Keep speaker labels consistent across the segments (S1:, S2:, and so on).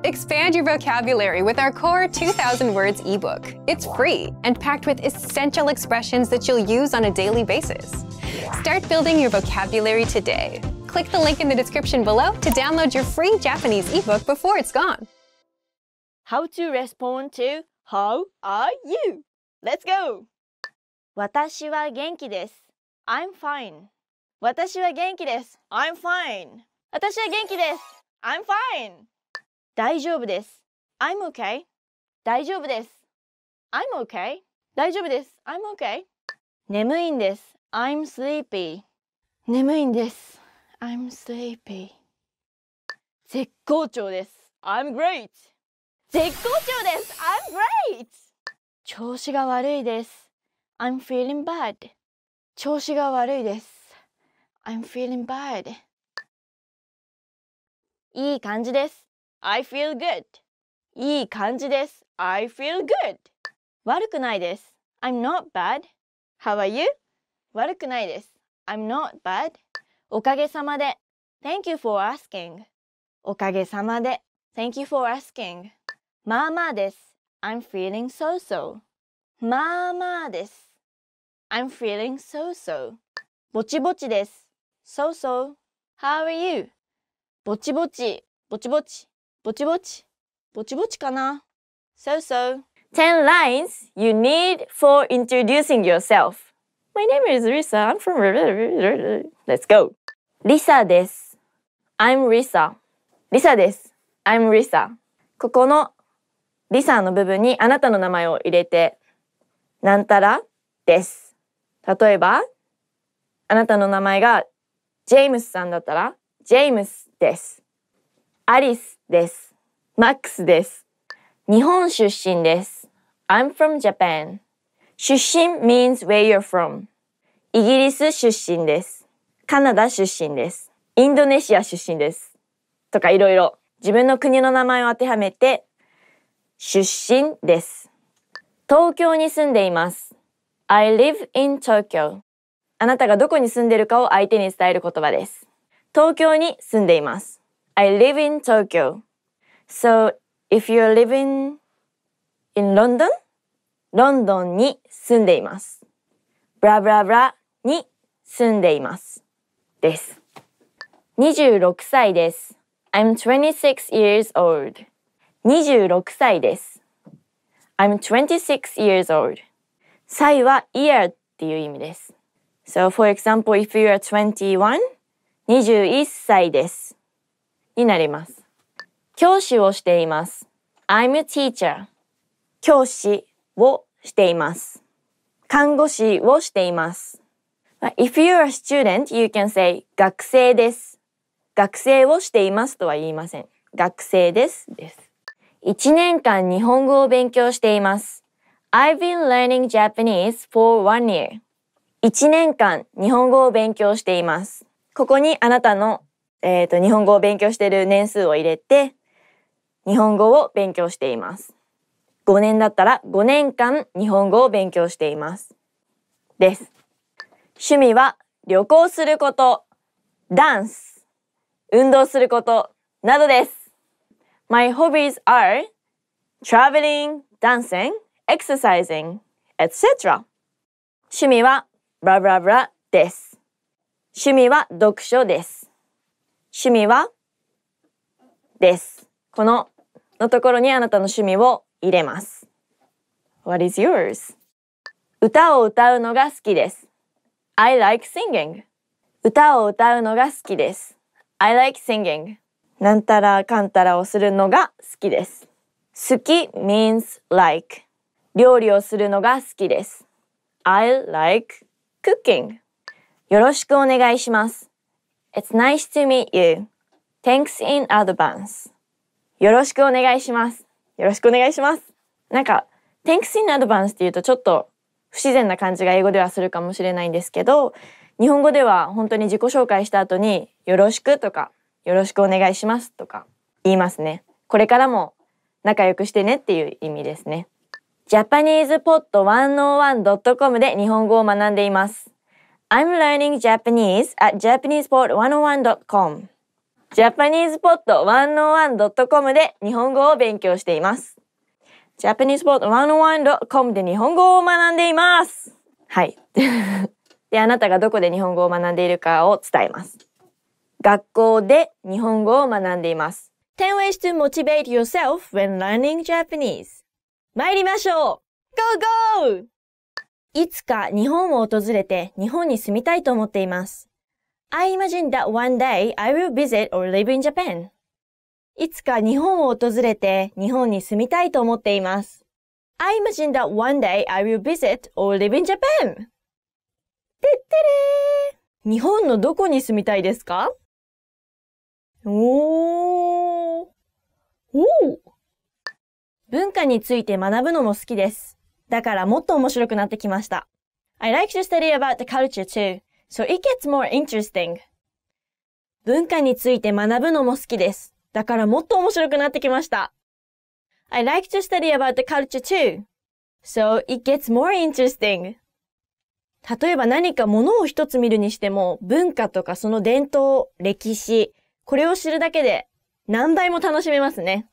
S1: Expand your vocabulary with our core 2,000 words ebook. It's free and packed with essential expressions that you'll use on a daily basis. Start building your vocabulary today. Click the link in the description below to download your free Japanese ebook before it's gone.
S2: How to respond to How are you? Let's go! 私は元気です。I'm fine. 私は元気です。I'm fine. 私は元気です。I'm fine. 大丈夫です。I'm okay. 大丈夫です。I'm okay. 大丈夫です。I'm okay. 眠いんです。I'm sleepy. 眠いんです。I'm sleepy. 絶好調です。I'm great. 絶好調です。I'm great. 調子が悪いです。I'm feeling bad. 調子が悪いです。I'm feeling bad. いい感じです。I feel good. いい感じです。I feel good. 悪くないです。I'm not bad. How are you? 悪くないです。I'm not bad. おかげさまで。Thank you for asking. おかげさまで。Thank you for asking. まあまあです。I'm feeling so-so. まあまあです。I'm feeling so-so. ぼちぼちです。So-so. How are you? ぼちぼち、ぼちぼち、ぼちぼち、ぼちぼちかな So-so. 10 lines you need for introducing yourself. My name is Risa. I'm from... Let's go. Risa です。I'm Risa. Risa です。I'm Risa. ここの Risa の部分にあなたの名前を入れて、なんたらです。例えば、あなたの名前がジェームスさんだったら、ジェームスです。アリスです。マックスです。日本出身です。I'm from Japan. 出身 means where you're from. イギリス出身です。カナダ出身です。インドネシア出身です。とかいろいろ自分の国の名前を当てはめて、出身です。東京に住んでいます。I live in Tokyo. あなたがどこに住んでいるかを相手に伝える言葉です。東京に住んでいます。I live in Tokyo. So, if you're living in London, ロンドンに住んでいます。ブラブラブラに住んでいます。です。26歳です。I'm 26 years old. 26歳です。I'm 26 years old. 歳は year っていう意味です。So, for example, if you are 21, 21歳です。になります。教師をしています。I'm a teacher. 教師をしています。看護師をしています。If you're a student, you can say 学生です。学生をしていますとは言いません。学生です。です。1年間日本語を勉強しています。I've been learning Japanese for 1 year. 1年間日本語を勉強しています。ここにあなたの、日本語を勉強している年数を入れて、日本語を勉強しています。5年だったら5年間日本語を勉強しています。です。趣味は旅行すること、ダンス、運動することなどです。My hobbies are traveling, dancing, exercising, etc. 趣味はブラブラブラです。趣味は読書です。趣味はです。このところにあなたの趣味を入れます。What is yours? 歌を歌うのが好きです。I like singing. 歌を歌うのが好きです。I like singing. なんたらかんたらをするのが好きです。好き means like. 料理をするのが好きです。I like cooking. よろしくお願いします。It's nice to meet you. Thanks in advance. よろしくお願いします。よろしくお願いします。なんか、Thanks in advance って言うとちょっと不自然な感じが英語ではするかもしれないんですけど、日本語では本当に自己紹介した後によろしくとかよろしくお願いしますとか言いますね。これからも仲良くしてねっていう意味ですね。JapanesePod101.com で日本語を学んでいます。I'm learning Japanese at JapanesePod101.com. japanesepod101.com で日本語を勉強しています。japanesepod101.com で日本語を学んでいます。はい。で、あなたがどこで日本語を学んでいるかを伝えます。学校で日本語を学んでいます。10 ways to motivate yourself when learning Japanese。参りましょう !Go go! いつか日本を訪れて日本に住みたいと思っています。I imagine that one day I will visit or live in Japan. いつか日本を訪れて日本に住みたいと思っています。I imagine that one day I will visit or live in Japan. てってれー。日本のどこに住みたいですか？おー。文化について学ぶのも好きです。だからもっと面白くなってきました。I like to study about the culture too, so it gets more interesting. 文化について学ぶのも好きです。だからもっと面白くなってきました。I like to study about the culture too, so it gets more interesting. 例えば何か物を一つ見るにしても、文化とかその伝統、歴史、これを知るだけで何倍も楽しめますね。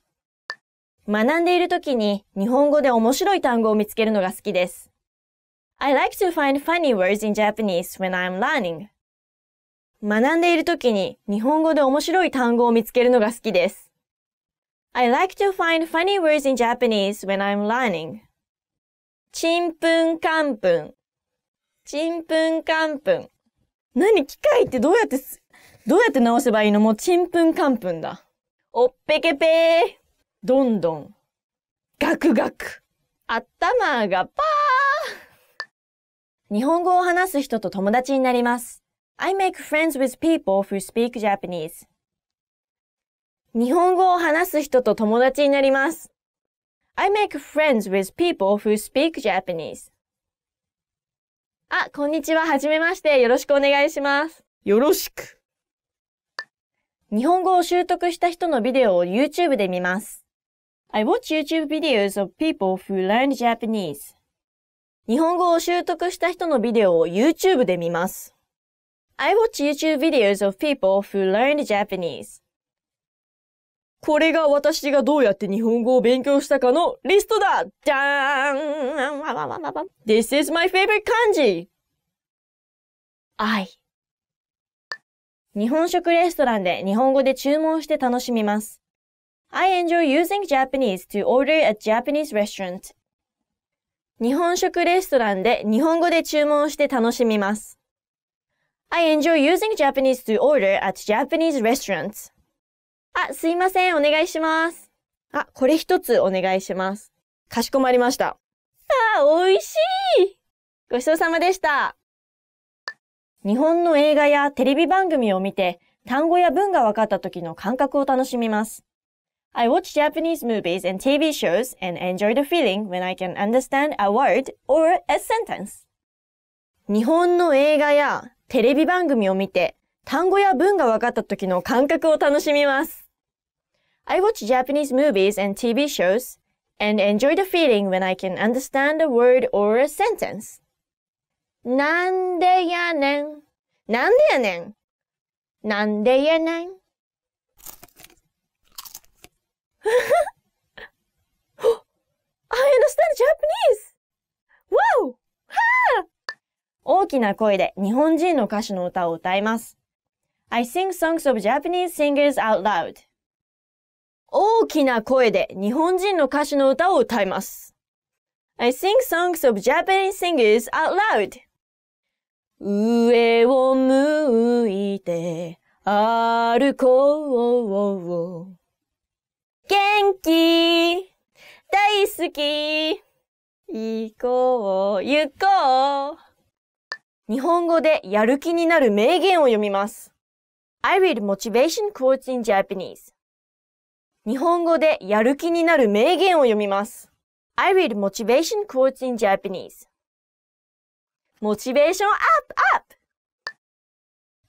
S2: 学んでいるときに日本語で面白い単語を見つけるのが好きです。I like to find funny words in Japanese when I'm learning. 学んでいるときに日本語で面白い単語を見つけるのが好きです。I like to find funny words in Japanese when I'm learning. ちんぷんかんぷん。ちんぷんかんぷん。何機械ってどうやって直せばいいの？もうちんぷんかんぷんだ。おっぺけぺー。どんどん。ガクガク。頭がパー。日本語を話す人と友達になります。I make friends with people who speak Japanese. 日本語を話す人と友達になります。I make friends with people who speak Japanese. あ、こんにちは。はじめまして。よろしくお願いします。よろしく。日本語を習得した人のビデオを YouTube で見ます。I watch YouTube videos of people who learned Japanese. 日本語を習得した人のビデオを YouTube で見ます。I watch YouTube videos of people who learned Japanese. これが私がどうやって日本語を勉強したかのリストだ！じゃーん！ This is my favorite kanji! I. 日本食レストランで日本語で注文して楽しみます。I enjoy using Japanese to order at Japanese restaurant. 日本食レストランで日本語で注文して楽しみます。I enjoy using Japanese to order at Japanese restaurants. あ、すいません、お願いします。あ、これ一つお願いします。かしこまりました。美味しい！ごちそうさまでした。日本の映画やテレビ番組を見て、単語や文が分かった時の感覚を楽しみます。I watch Japanese movies and TV shows and enjoy the feeling when I can understand a word or a sentence. 日本の映画やテレビ番組を見て、単語や文が分かった時の感覚を楽しみます。I watch Japanese movies and TV shows and enjoy the feeling when I can understand a word or a sentence. なんでやねん。なんでやねん。なんでやねん。I understand Japanese! Wow! 大きな声で日本人の歌手の歌を歌います。I sing songs of Japanese singers out loud. 大きな声で日本人の歌手の歌を歌います。I sing songs of Japanese singers out loud. 上を向いて歩こう。元気大好き行こう行こう。日本語でやる気になる名言を読みます。I read motivation quotes in Japanese. 日本語でやる気になる名言を読みます。I read motivation quotes in Japanese. モチベーションアッ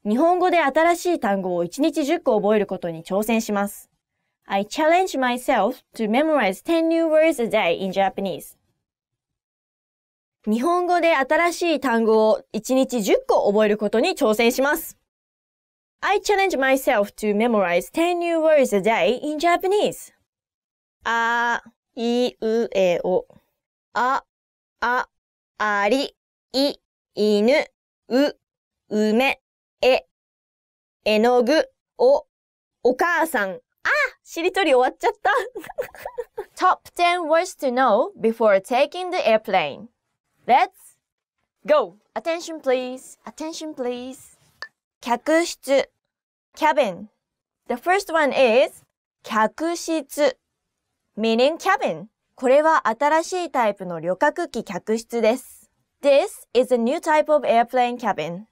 S2: プ日本語で新しい単語を1日10個覚えることに挑戦します。I challenge myself to memorize 10 new words a day in Japanese. 日本語で新しい単語を1日10個覚えることに挑戦します。I challenge myself to memorize 10 new words a day in Japanese. あ、いうえお。あ、あり、い、犬、梅、絵の具、お母さん。しりとり終わっちゃった。Top 10 words to know before taking the airplane. Let's go! Attention please. Attention please. 客室 cabin. The first one is 客室 meaning cabin. これは新しいタイプの旅客機客室です。This is a new type of airplane cabin.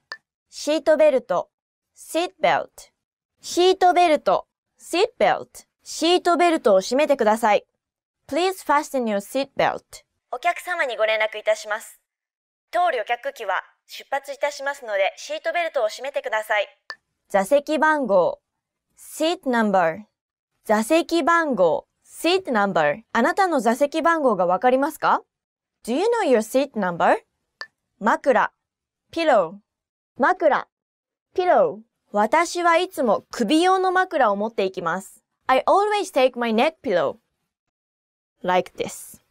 S2: シートベルト seat belt. シートベルト seat belt. シートベルトを締めてください。Please fasten your seat belt. お客様にご連絡いたします。当旅客機は出発いたしますので、シートベルトを締めてください。座席番号 seat number. 座席番号 seat number. あなたの座席番号がわかりますか？ Do you know your seat number? 枕 pillow. 枕 pillow. 私はいつも首用の枕を持っていきます。I always take my neck pillow. Like this.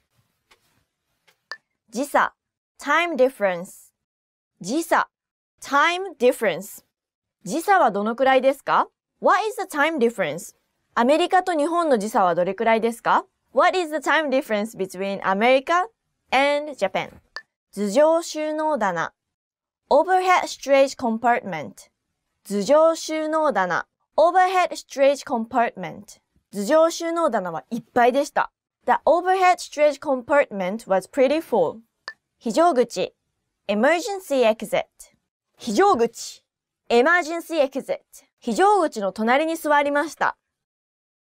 S2: 時差 time difference. 時差 time difference. 時差はどのくらいですか？ What is the time difference? アメリカと日本の時差はどれくらいですか？ What is the time difference between America and Japan? 頭上収納棚 overhead storage compartment. 頭上収納棚 overhead storage compartment. 頭上収納棚はいっぱいでした。The overhead storage compartment was pretty full. 非常口 emergency exit. 非常口 emergency exit. 非常口の隣に座りました。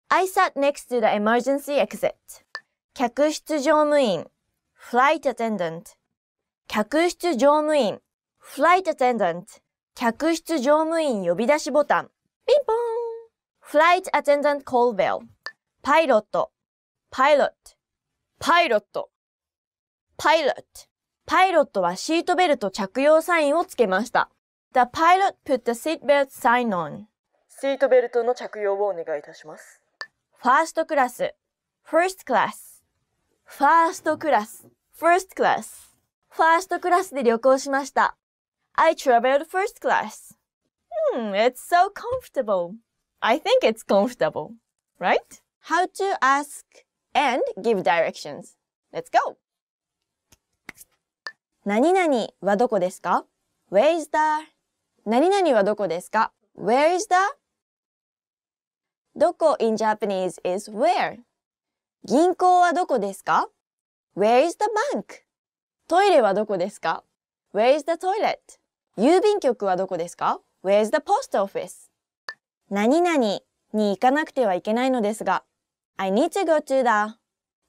S2: I sat next to the emergency exit. 客室乗務員 flight attendant. 客室乗務員 flight attendant. 客室乗務員呼び出しボタンピンポーン flight attendant call bell. パイロット pilot. パイロット pilot. パイロットはシートベルト着用サインをつけました。The pilot put the seatbelt sign on. シートベルトの着用をお願いいたします。ファーストクラス first class. ファーストクラス first class. ファーストクラスで旅行しました。I traveled first class. It's so comfortable. I think it's comfortable. Right? How to ask and give directions. Let's go! 何々はどこですか？ Where is the? 何々はどこですか？ Where is the? どこ in Japanese is where. 銀行はどこですか？ Where is the bank? トイレはどこですか？ Where is the toilet? 郵便局はどこですか？ Where is the post office? 何々に行かなくてはいけないのですが I need to go to the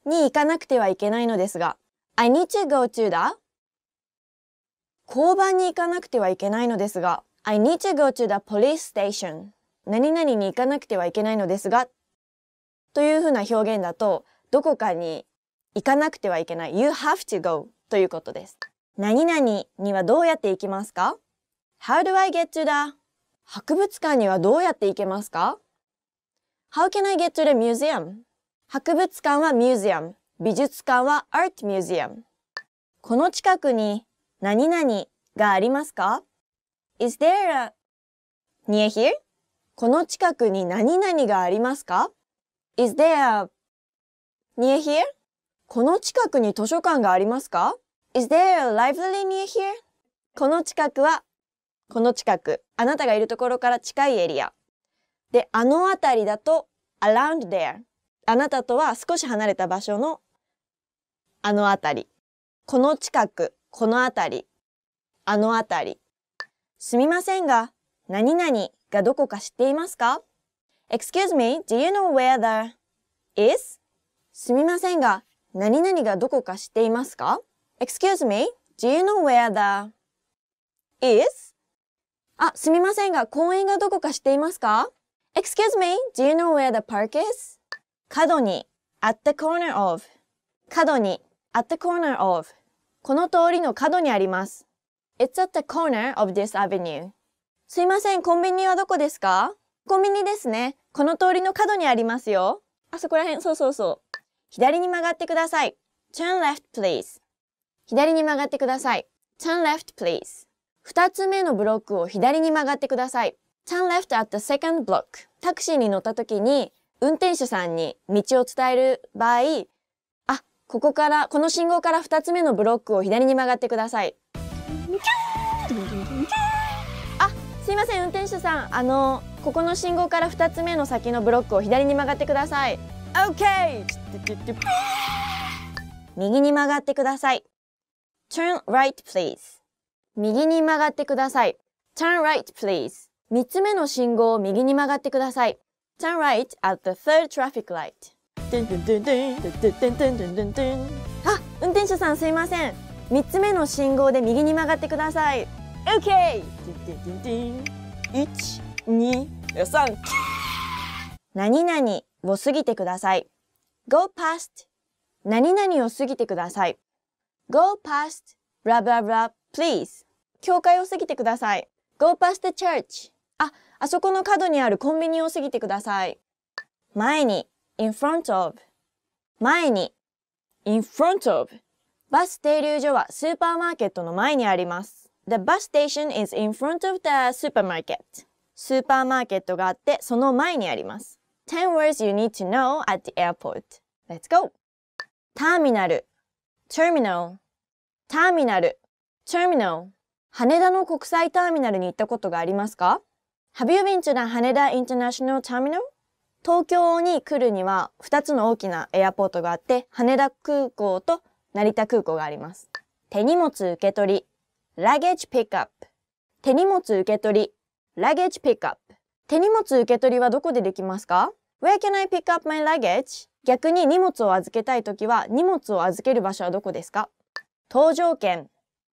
S2: に行かなくてはいけないのですが I need to go to the 交番に行かなくてはいけないのですが I need to go to the police station 何々に行かなくてはいけないのですがというふうな表現だとどこかに行かなくてはいけない You have to go ということです。何々にはどうやって行きますか？ How do I get to the 博物館にはどうやって行けますか？ How can I get to the museum? 博物館は museum 美術館は art museum この近くに何々がありますか？ Is there a near here? この近くに何々がありますか？ Is there a near here? この近くに図書館がありますか？ Is there a library near here? この近くはこの近くあなたがいるところから近いエリアであの辺りだと around there あなたとは少し離れた場所のあの辺りこの近くこの辺りあの辺りすみませんが何々がどこか知っていますか？ Excuse me, do you know where the is? すみませんが何々がどこか知っていますか？ Excuse me, do you know where the is? すみませんが公園がどこか知っていますか？ Excuse me, do you know where the park is? 角に at the corner of 角に at the corner of この通りの角にあります。It's at the corner of this avenue. すいません、コンビニはどこですか？コンビニですね。この通りの角にありますよ。あそこら辺、そうそうそう。左に曲がってください。Turn left, please. 左に曲がってください。Turn left, please. 二つ目のブロックを左に曲がってください。Turn left at the second block. タクシーに乗った時に、運転手さんに道を伝える場合、この信号から二つ目のブロックを左に曲がってください。すいません、運転手さん。ここの信号から2つ目の先のブロックを左に曲がってください。OK! 右に曲がってください。Turn right, please. 右に曲がってください。Turn right, please. 3つ目の信号を右に曲がってください。Turn right at the third traffic light. 運転手さんすいません。3つ目の信号で右に曲がってください。OK! 1、2、3。何々を過ぎてください。Go past 何々を過ぎてください。Go past blah blah blah please 教会を過ぎてください。Go past the church あそこの角にあるコンビニを過ぎてください。前に in front of 前に in front of バス停留所はスーパーマーケットの前にあります。The bus station is in front of the supermarket. スーパーマーケットがあってその前にあります。10 words you need to know at the airport. Let's go! ターミナル terminal ターミナル terminal 羽田の国際ターミナルに行ったことがありますか？ Have you been to the Haneda International Terminal? 東京に来るには2つの大きなエアポートがあって羽田空港と成田空港があります。手荷物受け取りluggage pickup 手荷物受け取り luggage pickup 手荷物受け取りはどこでできますか？ Where can I pick up my luggage? 逆に荷物を預けたいときは荷物を預ける場所はどこですか？搭乗券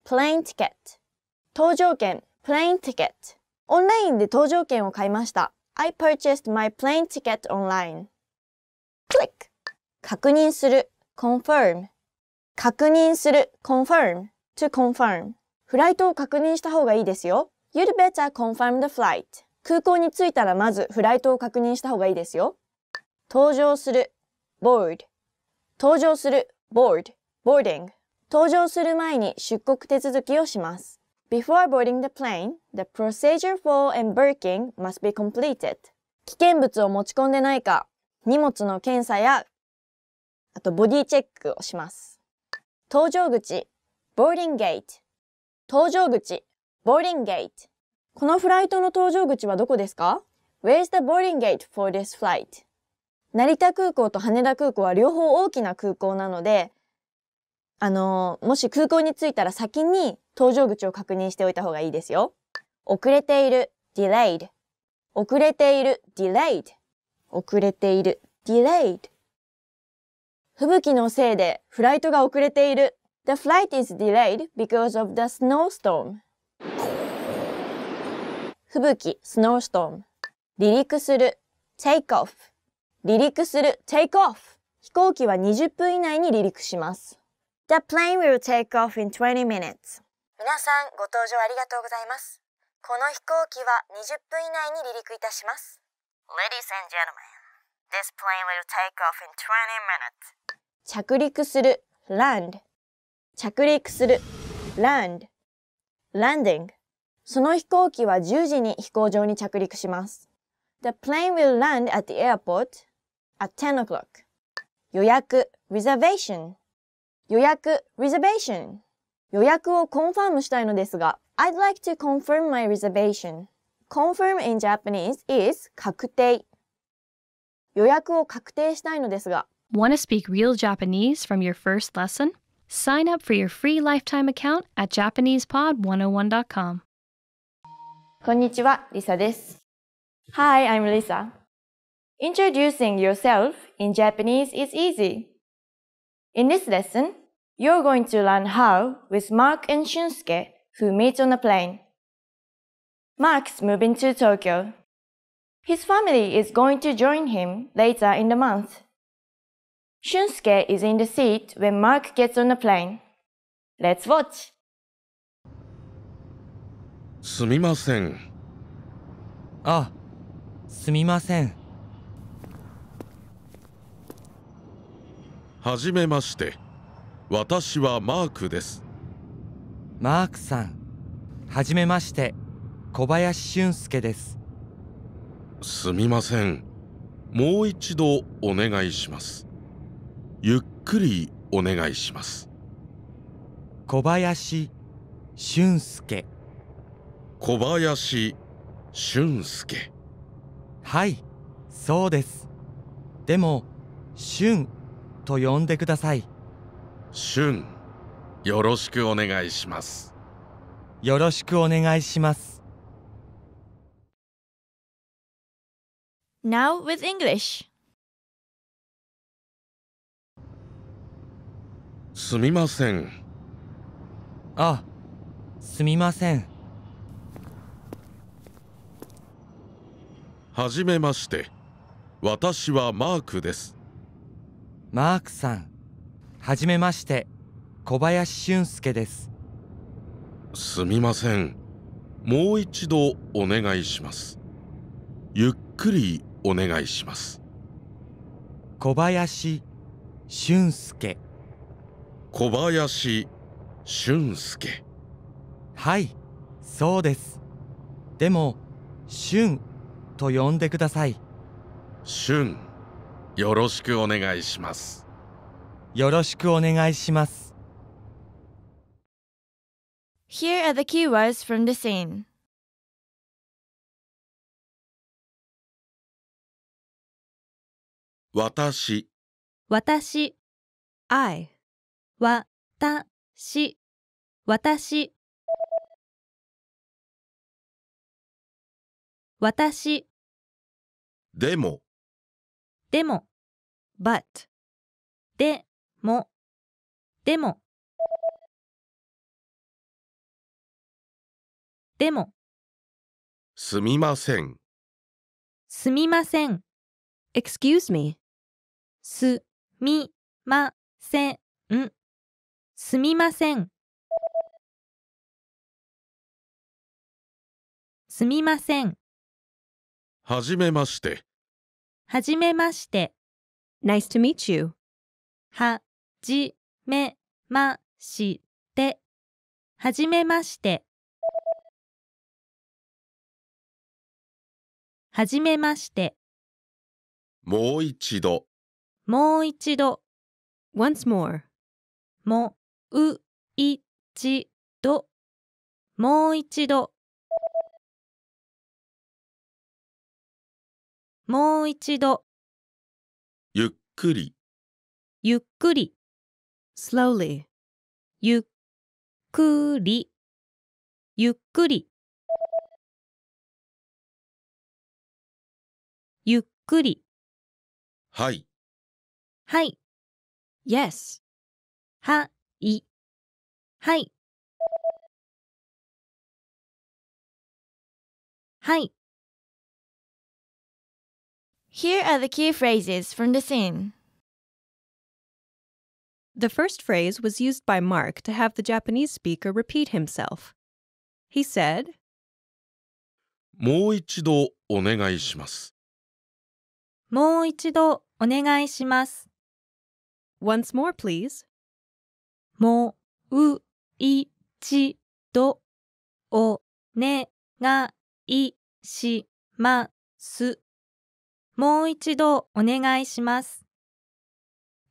S2: plane ticket 搭乗券 plane ticket オンラインで搭乗券を買いました。I purchased my plane ticket online. Click 確認する confirm 確認する confirm to confirm フライトを確認した方がいいですよ。You'd better confirm the flight. 空港に着いたらまずフライトを確認した方がいいですよ。搭乗する board 搭乗する board boarding 搭乗する前に出国手続きをします。Before boarding the plane, the procedure for embarking must be completed. 危険物を持ち込んでないか、荷物の検査や、あとボディチェックをします。搭乗口 boarding gate 搭乗口 boarding gate このフライトの搭乗口はどこですか？ Where is the boarding gate for this flight? 成田空港と羽田空港は両方大きな空港なので、もし空港に着いたら先に搭乗口を確認しておいた方がいいですよ。遅れている delayed 遅れている delayed 遅れている delayed 吹雪のせいでフライトが遅れている The flight is delayed because of the snowstorm 吹雪 snowstorm 離陸する take off 離陸する take off 飛行機は20分以内に離陸します。The plane will take off in 20 minutes 皆さんご搭乗ありがとうございます。この飛行機は20分以内に離陸いたします。Ladies and gentlemen, this plane will take off in 20 minutes 着陸する land 着陸する land landing その飛行機は10時に飛行場に着陸します。The plane will land at the airport at 10 o'clock 予約 reservation 予約 reservation 予約をコンファームしたいのですが I'd like to confirm my reservation confirm in Japanese is 確定予約を確定したいのですが
S3: Want to speak real Japanese from your first lesson? Sign up for your free lifetime account at JapanesePod101.com
S2: こんにちは、リサです。Hi, I'm Lisa. Introducing yourself in Japanese is easy. In this lesson, you're going to learn how with Mark and Shunsuke, who meet on a plane. Mark's moving to Tokyo. His family is going to join him later in the month. Shunsuke is in the seat when Mark gets on the plane. Let's watch.
S4: すみません。あ、すみません。
S5: はじめまして。私はマークです。
S4: マークさん。はじめまして。小林俊介です。
S5: すみません。もう一度お願いします。ゆっくりお願いします。
S4: 小林俊介。
S5: 小林俊介。
S4: はい、そうです。でも、俊と呼んでください。
S5: 俊、よろしくお願いします。
S4: よろしくお願いします。
S2: Now with English.
S5: すみません。
S4: あ、すみません。
S5: はじめまして。私はマークです。
S4: マークさん。はじめまして。小林俊介です。
S5: すみません。もう一度お願いします。ゆっくりお願いします。
S4: 小林俊介。
S5: 小林俊介。
S4: はい、そうです。でも、俊と呼んでください。
S5: 俊、よろしくお願いします。
S4: よろしくお願いします。
S2: Here are the keywords from the scene.
S5: 私、
S3: 私 I わたし私私
S5: でも、
S3: でも but でもでもでも
S5: すみません。
S3: すみません excuse me すみませんすみませんすみません
S5: はじめまして。
S3: はじめまして Nice to meet you はじめましてはじめましてはじめまして
S5: もう一度。
S3: もう一度 Once more もう一度もう一度もう一度
S5: ゆっくり。
S3: ゆっくり slowly ゆっくりゆっくりゆっくり
S5: はい。
S3: はい Yes はいはいはい
S2: Here are the key phrases from the scene.
S6: The first phrase was used by Mark to have the Japanese speaker repeat himself. He said,
S5: もう一度お願いします。
S3: もう一度お願いします。
S6: Once more, please.
S3: もう一度お願いします。もう一度お願いします。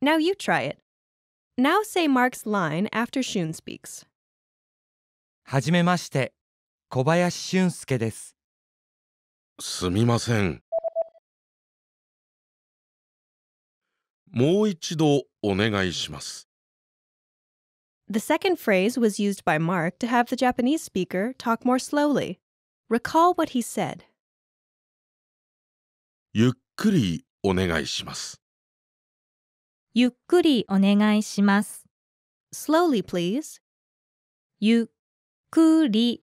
S6: Now you try it. Now say Mark's line after Shun speaks.
S4: はじめまして。小林俊介です。
S5: すみません。もう一度お願いします。
S6: The second phrase was used by Mark to have the Japanese speaker talk more slowly. Recall what he said.
S5: ゆっくりお願いします。
S3: ゆっくりお願いします。
S6: Slowly, please.
S3: ゆっくり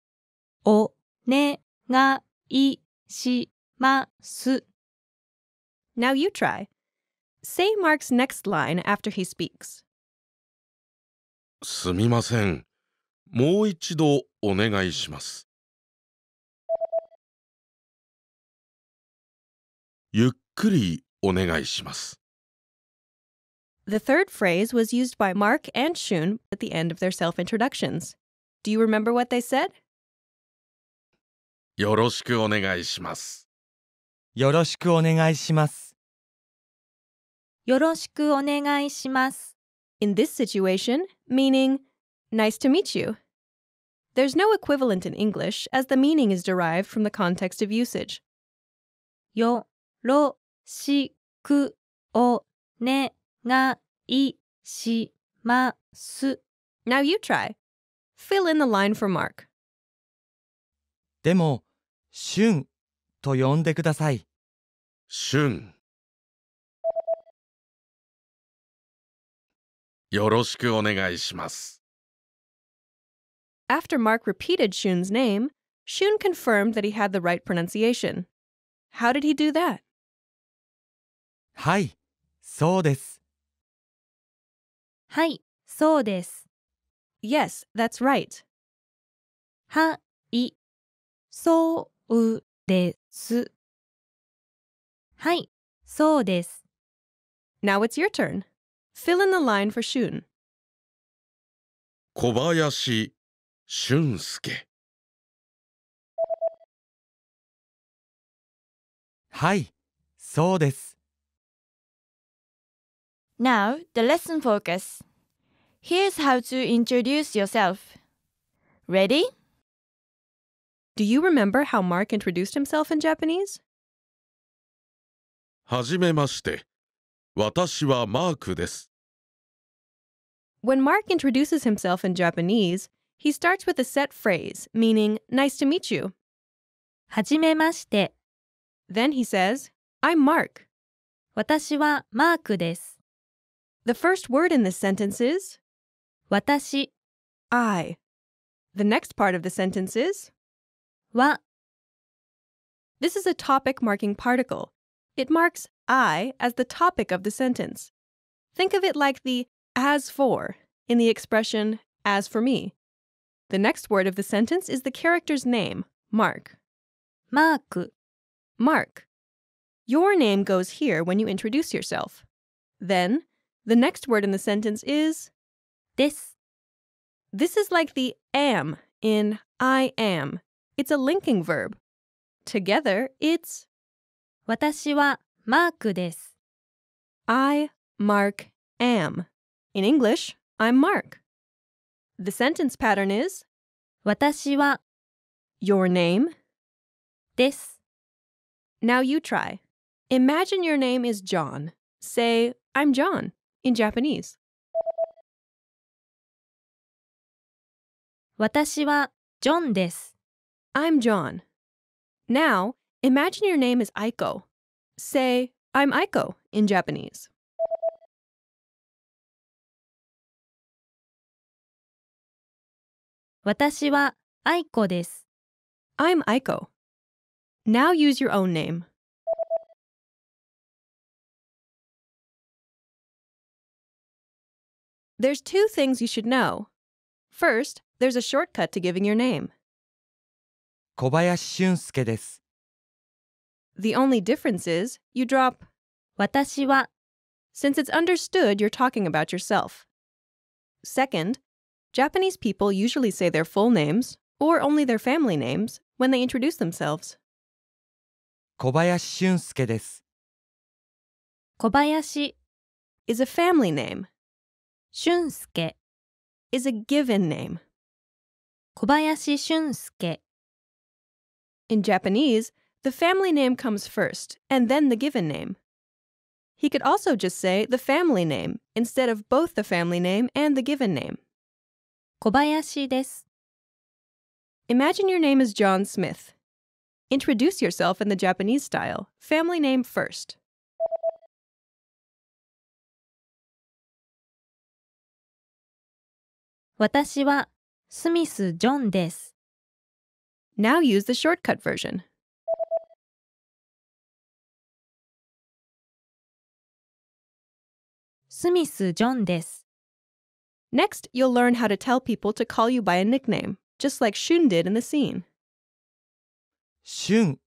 S3: お願いします。
S6: Now you try. Say Mark's next line after he speaks.
S5: すみません。もう一度お願いします。ゆっくりお願いします。
S6: The third phrase was used by Mark and Shun at the end of their self-introductions. Do you remember what they said?
S5: よろしくお願いします。
S4: よろしくお願いします。
S3: よろしくお願いします。
S6: In this situation, meaning, nice to meet you. There's no equivalent in English as the meaning is derived from the context of usage.
S3: よろしくお願いします。
S6: Now you try. Fill in the line for Mark.
S4: でも、シュンと呼んでください。
S5: シュン。よろしくお願いします。
S6: After Mark repeated Shun's name, Shun confirmed that he had the right pronunciation. How did he do that?
S4: はい、そうです。
S3: はい、そうです。
S6: Yes, that's right.
S3: はい、そうです。はい、そうです。
S6: Now it's your turn. Fill in the line for Shun.
S5: 小林俊介。
S4: はい、そうです。
S2: Now, the lesson focus. Here's how to introduce yourself. Ready?
S6: Do you remember how Mark introduced himself in Japanese?
S5: はじめまして。私はマークです。
S6: When Mark introduces himself in Japanese, he starts with a set phrase, meaning, nice to meet you.
S3: はじめまして。
S6: Then he says, I'm Mark.
S3: 私はマークです。
S6: The first word in this sentence is
S3: 私
S6: I. The next part of the sentence is
S3: は
S6: This is a topic marking particle. It marks I as the topic of the sentence. Think of it like the as for in the expression as for me. The next word of the sentence is the character's name, Mark.
S3: マーク
S6: Mark. Your name goes here when you introduce yourself. Then, the next word in the sentence is
S3: です。
S6: This is like the am in I am. It's a linking verb. Together, it's
S3: 私はマークです。
S6: I, Mark, am. In English, I'm Mark. The sentence pattern is
S3: 私は
S6: your name.
S3: です。
S6: Now you try. Imagine your name is John. Say, I'm John, in Japanese.
S3: 私はジョンです。
S6: I'm John. Now, imagine your name is Aiko. Say, I'm Aiko, in Japanese.
S3: 私はアイコです。
S6: I'm Aiko. Now use your own name. There's two things you should know. First, there's a shortcut to giving your name.
S4: 小林俊介です。
S6: The only difference is you drop
S3: 私は
S6: since it's understood you're talking about yourself. Second, Japanese people usually say their full names, or only their family names, when they introduce themselves.
S4: 小林俊介です。
S3: 小林
S6: Is a family name,
S3: 俊介
S6: is a given name.
S3: 小林俊介
S6: In Japanese, the family name comes first, and then the given name. He could also just say the family name instead of both the family name and the given name.
S3: 小林です。
S6: Imagine your name is John Smith. Introduce yourself in the Japanese style, family name first.
S3: 私はスミス・ジョンです。
S6: Now use the shortcut version.
S3: スミス・ジョンです。
S6: Next, you'll learn how to tell people to call you by a nickname, just like Shun did in the scene.
S4: シュン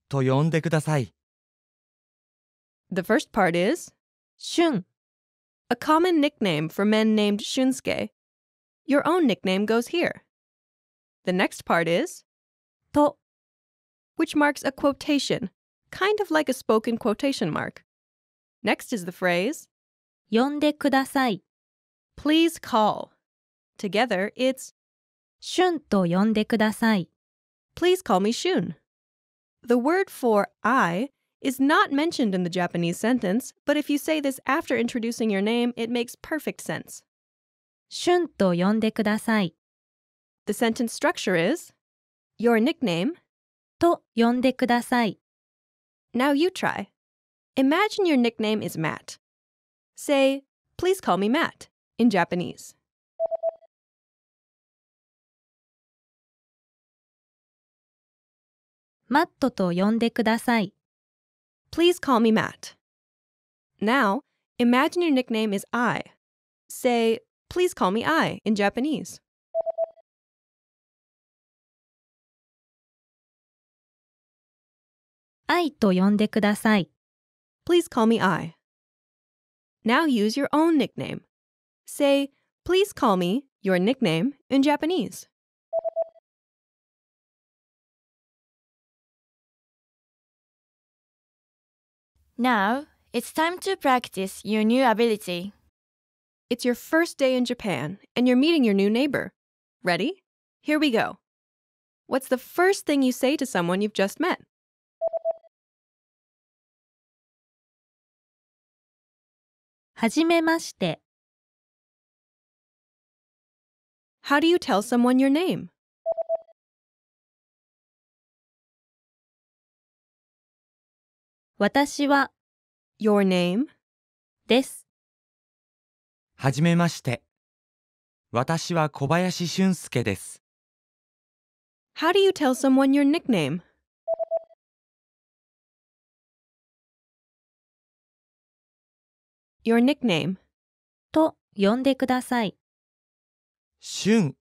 S4: と呼んでください。
S6: The first part is
S3: 俊
S6: a common nickname for men named Shunsuke. Your own nickname goes here. The next part is
S3: と
S6: which marks a quotation, kind of like a spoken quotation mark. Next is the phrase
S3: 呼んでください。
S6: please call. Together, it's
S3: 俊と呼んでください。
S6: please call me Shun. The word for I is not mentioned in the Japanese sentence, but if you say this after introducing your name, it makes perfect sense.
S3: 俊と呼んでください。
S6: The sentence structure is your nickname.
S3: と呼んでください。
S6: Now you try. Imagine your nickname is Matt. Say, please call me Matt in Japanese.
S3: マットと呼んでください。
S6: Please call me Matt. Now, imagine your nickname is I. Say, please call me I in Japanese.
S3: 愛と呼んでください。
S6: Please call me I. Now use your own nickname. Say, please call me your nickname in Japanese.
S2: Now, it's time to practice your new ability.
S6: It's your first day in Japan, and you're meeting your new neighbor. Ready? Here we go. What's the first thing you say to someone you've just met?
S3: はじめまして。
S6: How do you tell someone your name?
S3: 私は
S6: Your name?
S3: です。
S4: はじめまして。私は小林俊介です。
S6: How do you tell someone your nickname? Your nickname.
S3: と呼んでください。
S4: 俊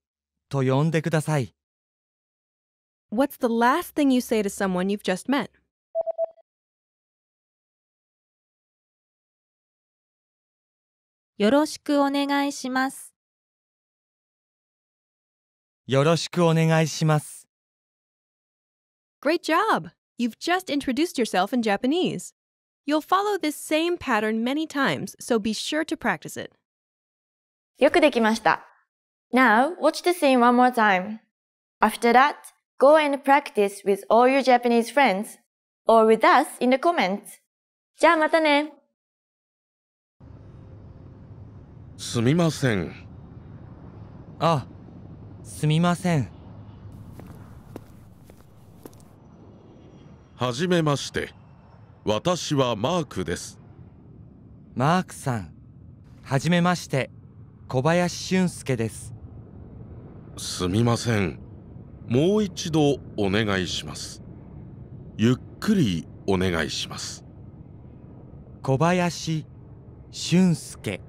S4: と呼んでください。
S6: What's the last thing you say to someone you've just met?
S3: よろしくお願いします。
S4: よろしくお願いします。
S6: Great job! You've just introduced yourself in Japanese. You'll follow this same pattern many times, so be sure to practice it.
S2: よくできました。Now, watch the scene one more time. After that, go and practice with all your Japanese friends or with us in the comments. じゃあまたね。
S5: すみません。
S4: あ、すみません。
S5: はじめまして。私はマークです。
S4: マークさん、はじめまして。小林俊介です。
S5: すみません。もう一度お願いします。ゆっくりお願いします。
S4: 小林俊介。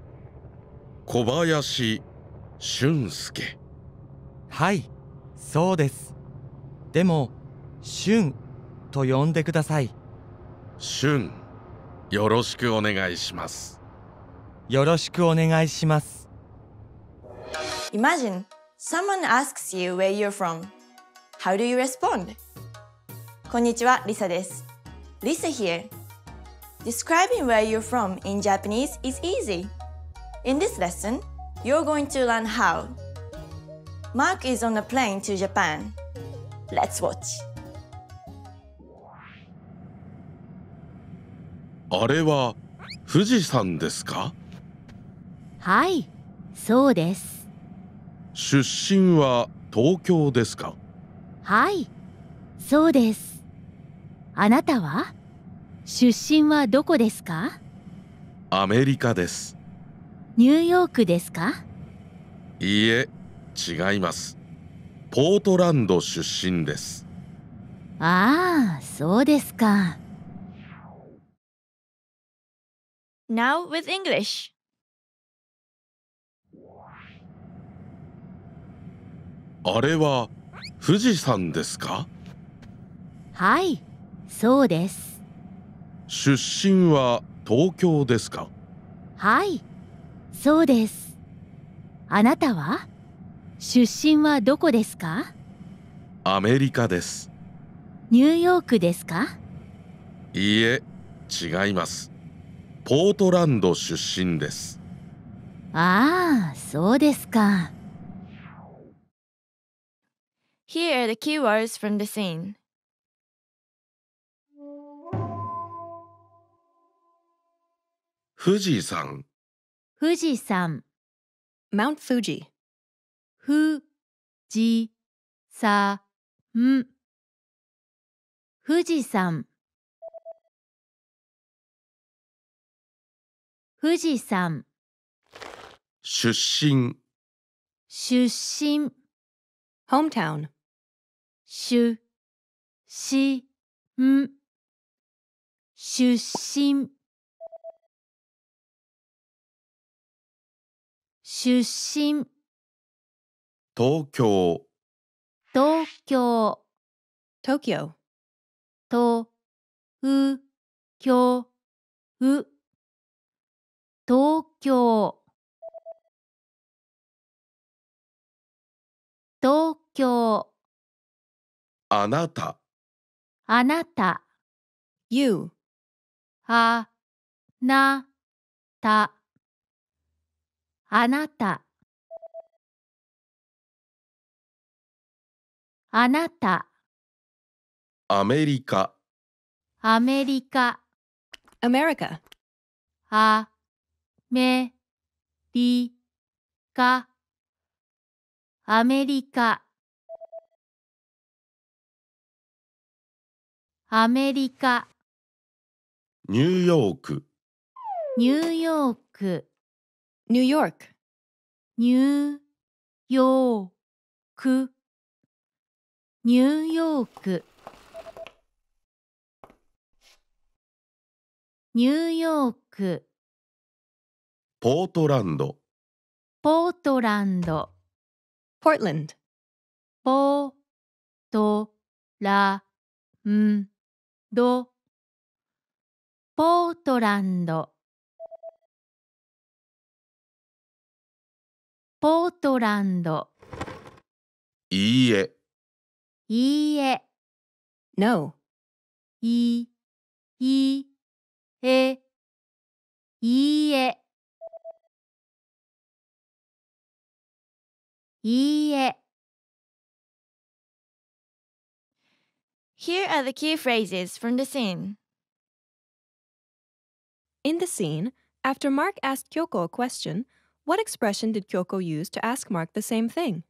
S5: 小林俊介。
S4: はい、そうです。でも、俊と呼んでください。
S5: 俊、よろしくお願いします。
S4: よろしくお願いします。
S2: Imagine, someone asks you where you're from. How do you respond? こんにちは、リサです。Lisa here. Describing where you're from in Japanese is easy. In this lesson, you're going to learn how. Mark is on a plane to Japan. Let's watch.
S5: あれは富士山ですか？
S7: はい、そうです。
S5: 出身は東京ですか？
S7: はい、そうです。あなたは？出身はどこですか？
S5: アメリカです。
S7: ニューヨークですか？
S5: いいえ、違います。ポートランド出身です。
S7: ああ、そうですか。
S2: Now with English.
S5: あれは富士山ですか？
S7: はい、そうです。
S5: 出身は東京ですか？
S7: はい、そうです。あなたは？出身はどこですか？
S5: アメリカです。
S7: ニューヨークですか？
S5: いいえ、違います。ポートランド出身です。
S7: ああ、そうですか。
S2: Here are the keywords from the scene.
S5: 富士山、
S7: 富士山、
S6: Mount Fuji.
S7: 富士山、富士山、富士山、
S5: 出身、
S7: 出身、
S6: Hometown.
S7: 出身、出身、出身、
S5: 東京、
S7: 東京、
S6: Tokyo.
S7: と、う、きょう、東京、東京、
S5: あなた、
S7: あなた、
S6: You.
S7: あなた、あなた、あなた、
S5: アメリカ、
S7: アメリカ、
S6: America.
S7: アメリカ、アメリカ、アメリカ、
S5: ニューヨーク、
S7: ニューヨーク、
S6: New York.
S7: ニューヨーク、ニューヨーク、ニューヨーク、
S5: ポートランド、
S7: ポートランド、
S6: Portland.
S7: ポートランド、ポートランド、ポートランド、
S5: いいえ、
S7: いいえ、
S6: No.
S7: いえ、いいえ、いいえ。
S2: Here are the key phrases from the scene.
S6: In the scene, after Mark asked Kyoko a question, what expression did Kyoko use to ask Mark the same thing?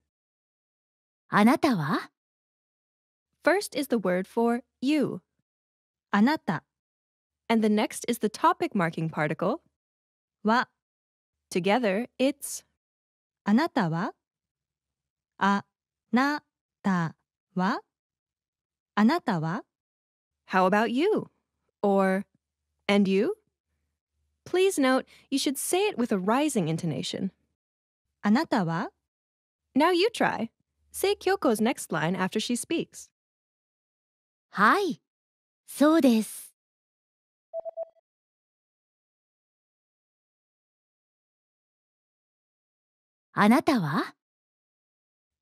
S7: あなたは？
S6: First is the word for you,
S3: あなた
S6: and the next is the topic marking particle.
S3: は
S6: Together, it's
S3: あなたはあなたはあなたは
S6: how about you? Or and you? Please note, you should say it with a rising intonation.
S3: あなたは
S6: Now you try. Say Kyoko's next line after she speaks.
S7: はい、そうです。あなたは？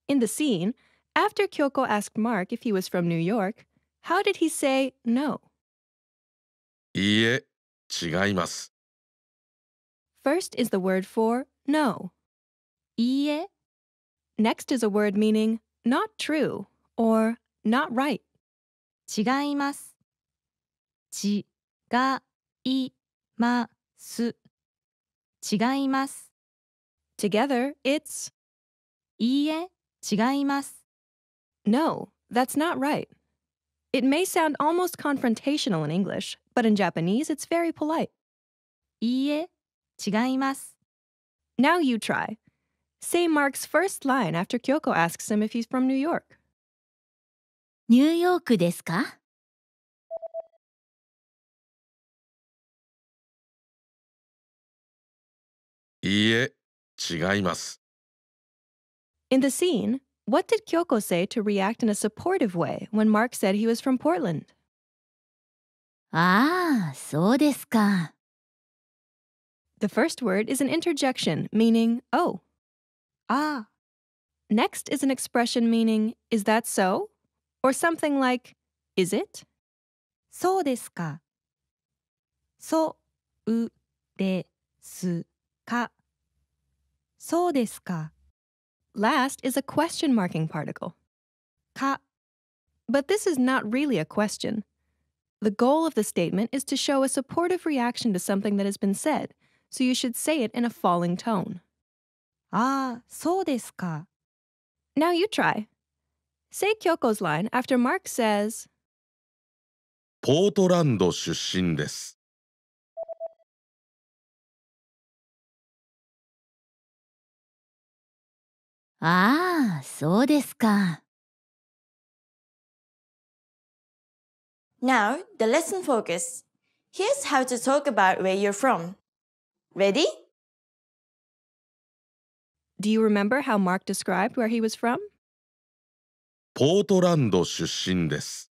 S6: In the scene, after Kyoko asked Mark if he was from New York, how did he say no?
S5: いいえ、違います。
S6: First is the word for no.
S3: いいえ
S6: Next is a word meaning not true or not right.
S3: 違います違います違います
S6: Together, it's
S3: いいえ違います
S6: no, that's not right. It may sound almost confrontational in English, but in Japanese, it's very polite.
S3: いいえ違います
S6: Now you try. Say Mark's first line after Kyoko asks him if he's from New York.
S7: ニューヨークですか？
S5: いいえ、違います。
S6: In the scene, what did Kyoko say to react in a supportive way when Mark said he was from Portland?
S7: ああ、そうですか。
S6: The first word is an interjection meaning oh.
S3: ああ、
S6: Next is an expression meaning is that so? Or something like is it?
S3: そうですか。そうですか。そうですか。
S6: Last is a question marking particle.
S3: か、
S6: But this is not really a question. The goal of the statement is to show a supportive reaction to something that has been said, so you should say it in a falling tone.
S3: ああ、そうですか。
S6: Now you try. Say Kyoko's line after Mark says,
S5: ポートランド出身です。
S7: ああ、そうですか。
S2: Now, the lesson focus. Here's how to talk about where you're from. Ready?
S6: Do you remember how Mark described where he was from?
S5: ポートランド出身です。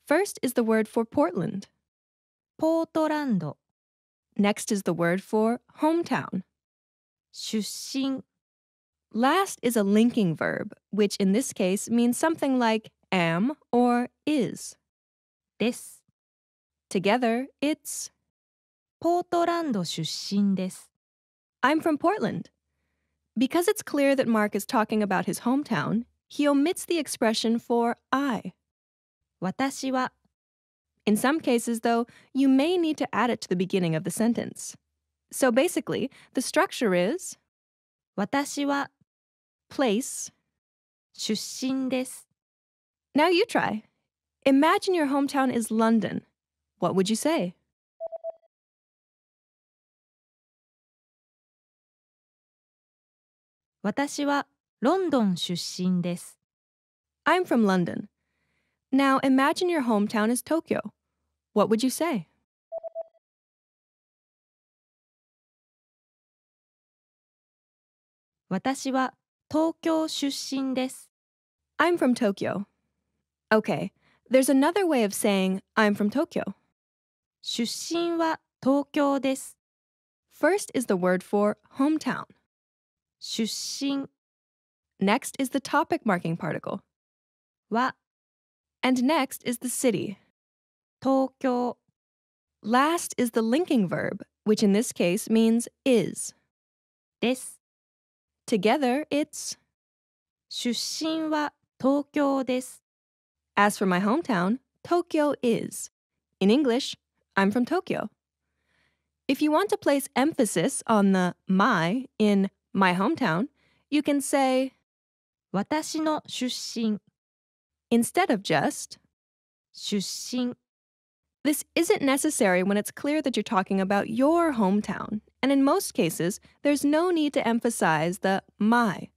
S6: First is the word for Portland.
S3: ポートランド、
S6: Next is the word for hometown.
S3: 出身、
S6: Last is a linking verb, which in this case means something like am or is.
S3: です。
S6: Together, it's
S3: ポートランド出身です。
S6: I'm from Portland. Because it's clear that Mark is talking about his hometown, he omits the expression for I.
S3: 私は、
S6: In some cases, though, you may need to add it to the beginning of the sentence. So basically, the structure is
S3: 私は
S6: place.
S3: 出身です。
S6: Now you try. Imagine your hometown is London. What would you say?
S3: 私はロンドン出身です。
S6: I'm from London. Now imagine your hometown is Tokyo. What would you say?
S3: 私は東京出身です。
S6: I'm from Tokyo. Okay, there's another way of saying I'm from Tokyo.
S3: 出身は東京です。
S6: First is the word for hometown.
S3: 出身
S6: Next is the topic marking particle.
S3: は
S6: And next is the city.
S3: 東京
S6: Last is the linking verb, which in this case means is.
S3: です。
S6: Together, it's
S3: 出身は東京です。
S6: as for my hometown, Tokyo is. In English, I'm from Tokyo. If you want to place emphasis on the my in my hometown, you can say
S3: 私の出身、
S6: instead of just.
S3: 出身、
S6: This isn't necessary when it's clear that you're talking about your hometown, and in most cases, there's no need to emphasize the my.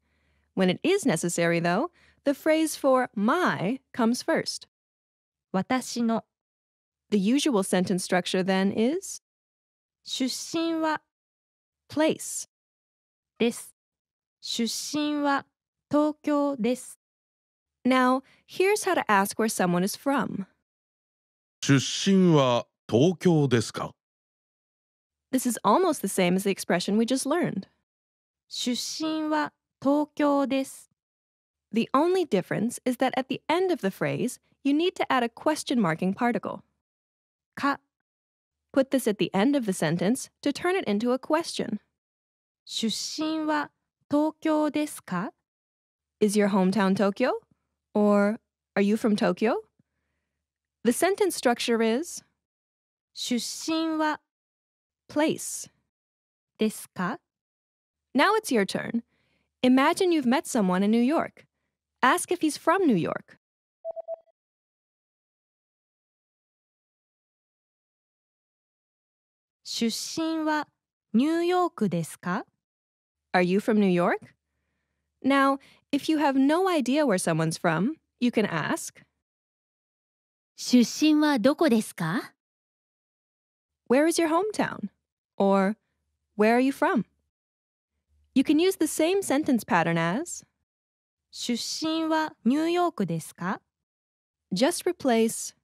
S6: When it is necessary, though, the phrase for my comes first.
S3: 私の
S6: The usual sentence structure then is
S3: 出身は
S6: place.
S3: です。出身は東京です。
S6: Now, here's how to ask where someone is from.
S5: 出身は東京ですか？
S6: This is almost the same as the expression we just learned.
S3: 出身は東京です。
S6: The only difference is that at the end of the phrase, you need to add a question marking particle.
S3: か、
S6: Put this at the end of the sentence to turn it into a question.
S3: 出身は東京ですか？
S6: Is your hometown Tokyo? Or are you from Tokyo? The sentence structure is
S3: 出身は
S6: place.
S3: ですか？
S6: Now it's your turn. Imagine you've met someone in New York. Ask if he's from New York.
S3: 出身はニューヨークですか？
S6: Are you from New York? Now, if you have no idea where someone's from, you can ask,
S7: 出身はどこですか？
S6: Where is your hometown? Or, Where are you from? You can use the same sentence pattern as,
S3: 出身はニューヨークですか？
S6: just replace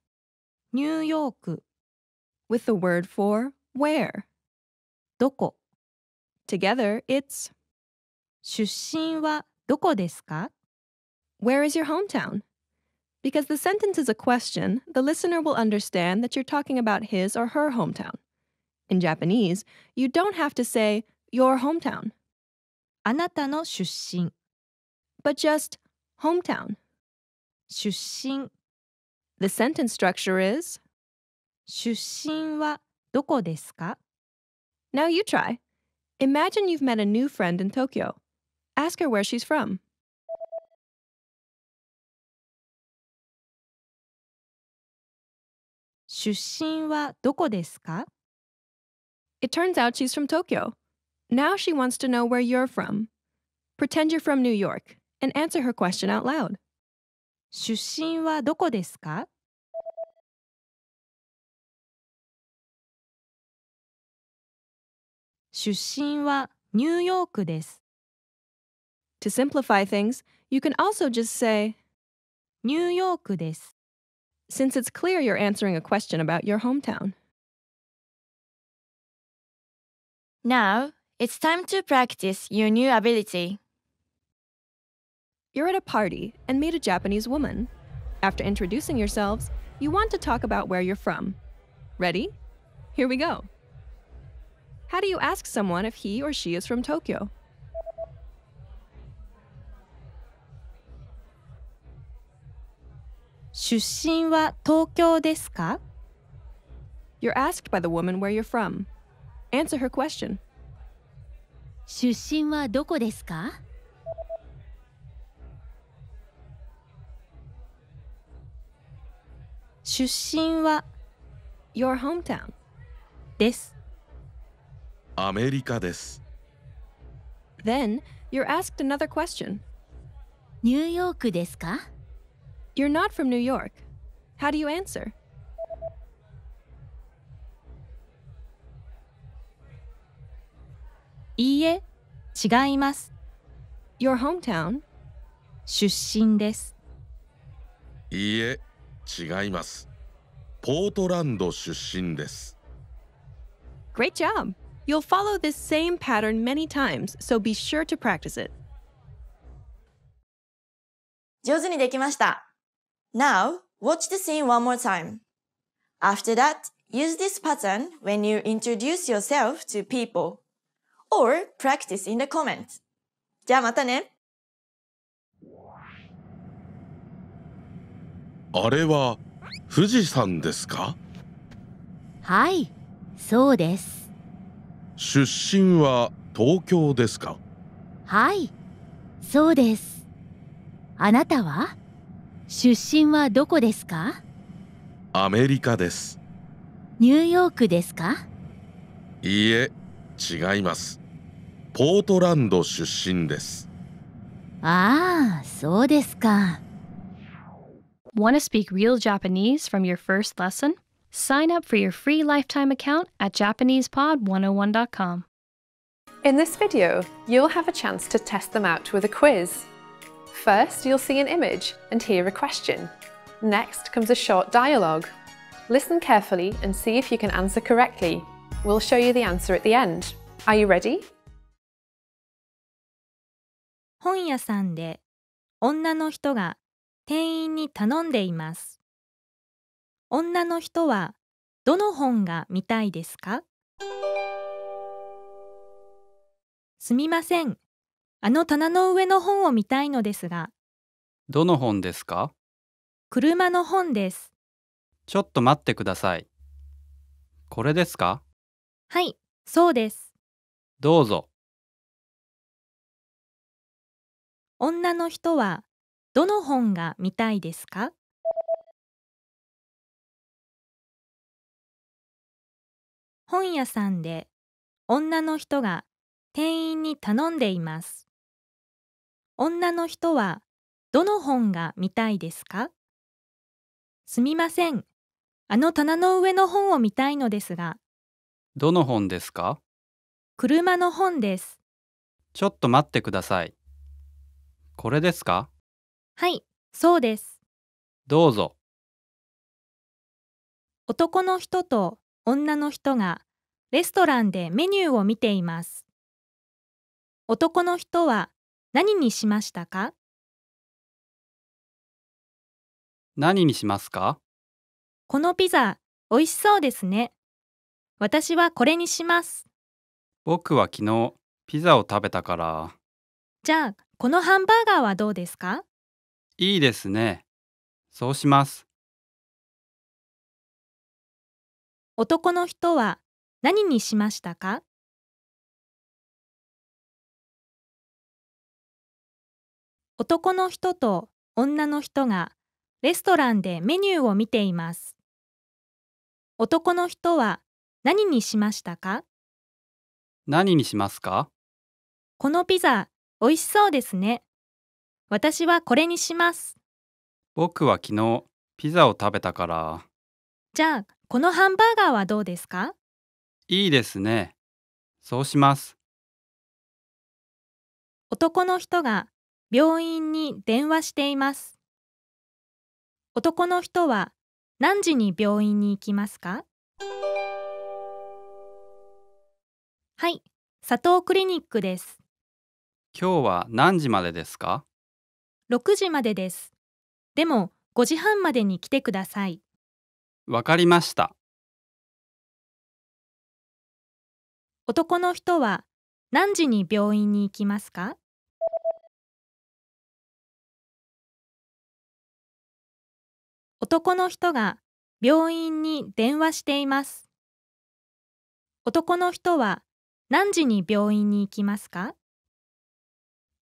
S3: ニューヨーク
S6: with the word for where.
S3: どこ
S6: Together, it's
S3: 出身はどこですか
S6: Where is your hometown? Because the sentence is a question, the listener will understand that you're talking about his or her hometown. In Japanese, you don't have to say your hometown,
S3: あなたの出身
S6: but just hometown.
S3: 出身
S6: The sentence structure is
S3: 出身はどこですか
S6: Now you try. Imagine you've met a new friend in Tokyo. Ask her where she's from.
S3: 出身はどこですか
S6: It turns out she's from Tokyo. Now she wants to know where you're from. Pretend you're from New York and answer her question out loud.
S3: 出身はどこですか出身はニューヨークです。
S6: To simplify things, you can also just say,
S3: ニューヨークです。
S6: since it's clear you're answering a question about your hometown.
S2: Now, it's time to practice your new ability.
S6: You're at a party and meet a Japanese woman. After introducing yourselves, you want to talk about where you're from. Ready? Here we go. How do you ask someone if he or she is from Tokyo?
S3: 出身は東京ですか
S6: You're asked by the woman where you're from. Answer her question.
S7: 出身はどこですか
S3: 出身は
S6: Your hometown.
S3: です。
S5: アメリカです。
S6: Then, you're asked another question.
S7: ニューヨークですか
S6: You're not from New York. How do you answer?
S3: いいえ、違います。
S6: Your hometown?
S3: 出身です。
S5: いいえ、違います。ポートランド出身です。
S6: Great job! You'll follow this same pattern many times, so be sure to practice it.
S2: 上手にできました。Now, watch the scene one more time. After that, use this pattern when you introduce yourself to people. Or practice in the comments. じゃあまたね。
S5: あれは富士山ですか？
S7: はい、そうです。
S5: 出身は東京ですか？
S7: はい、そうです。あなたは出身はどこですか
S5: アメリカです。
S7: ニューヨークですか
S5: いいえ、違います。ポートランド出身です。
S7: ああ、そうですか。
S8: Want to speak real Japanese from your first lesson? Sign up for your free lifetime account at JapanesePod101.com.
S9: In this video, you'll have a chance to test them out with a quiz. First, you'll see an image and hear a question. Next comes a short dialogue. Listen carefully and see if you can answer correctly. We'll show you the answer at the end. Are you ready?
S3: 本屋さんで女の人が店員に頼んでいます。女の人はどの本が見たいですか？すみません。あの棚の上の本を見たいのですが。
S10: どの本ですか？
S3: 車の本です。
S10: ちょっと待ってください。これですか？
S3: はい、そうです。
S10: どうぞ。
S3: 女の人はどの本が見たいですか？本屋さんで女の人が店員に頼んでいます。女の人はどの本が見たいですか？すみません。あの棚の上の本を見たいのですが。
S10: どの本ですか？
S3: 車の本です。
S10: ちょっと待ってください。これですか？
S3: はい、そうです。
S10: どうぞ。
S3: 男の人と女の人がレストランでメニューを見ています。男の人は何にしましたか？
S10: 何にしますか？
S3: このピザ、おいしそうですね。私はこれにします。
S10: 僕は昨日ピザを食べたから。
S3: じゃあ、このハンバーガーはどうですか？
S10: いいですね。そうします。
S3: 男の人は何にしましたか？男の人と女の人がレストランでメニューを見ています。男の人は何にしましたか？
S10: 何にしますか？
S3: このピザ、おいしそうですね。私はこれにします。
S10: 僕は昨日ピザを食べたから。
S3: じゃあ、このハンバーガーはどうですか？
S10: いいですね。そうします。
S3: 男の人が病院に電話しています。男の人は何時に病院に行きますか？はい、佐藤クリニックです。
S10: 今日は何時までですか？
S3: 6時までです。でも5時半までに来てください。
S10: わかりました。
S3: 男の人は何時に病院に行きますか？男の人が病院に電話しています。男の人は何時に病院に行きますか？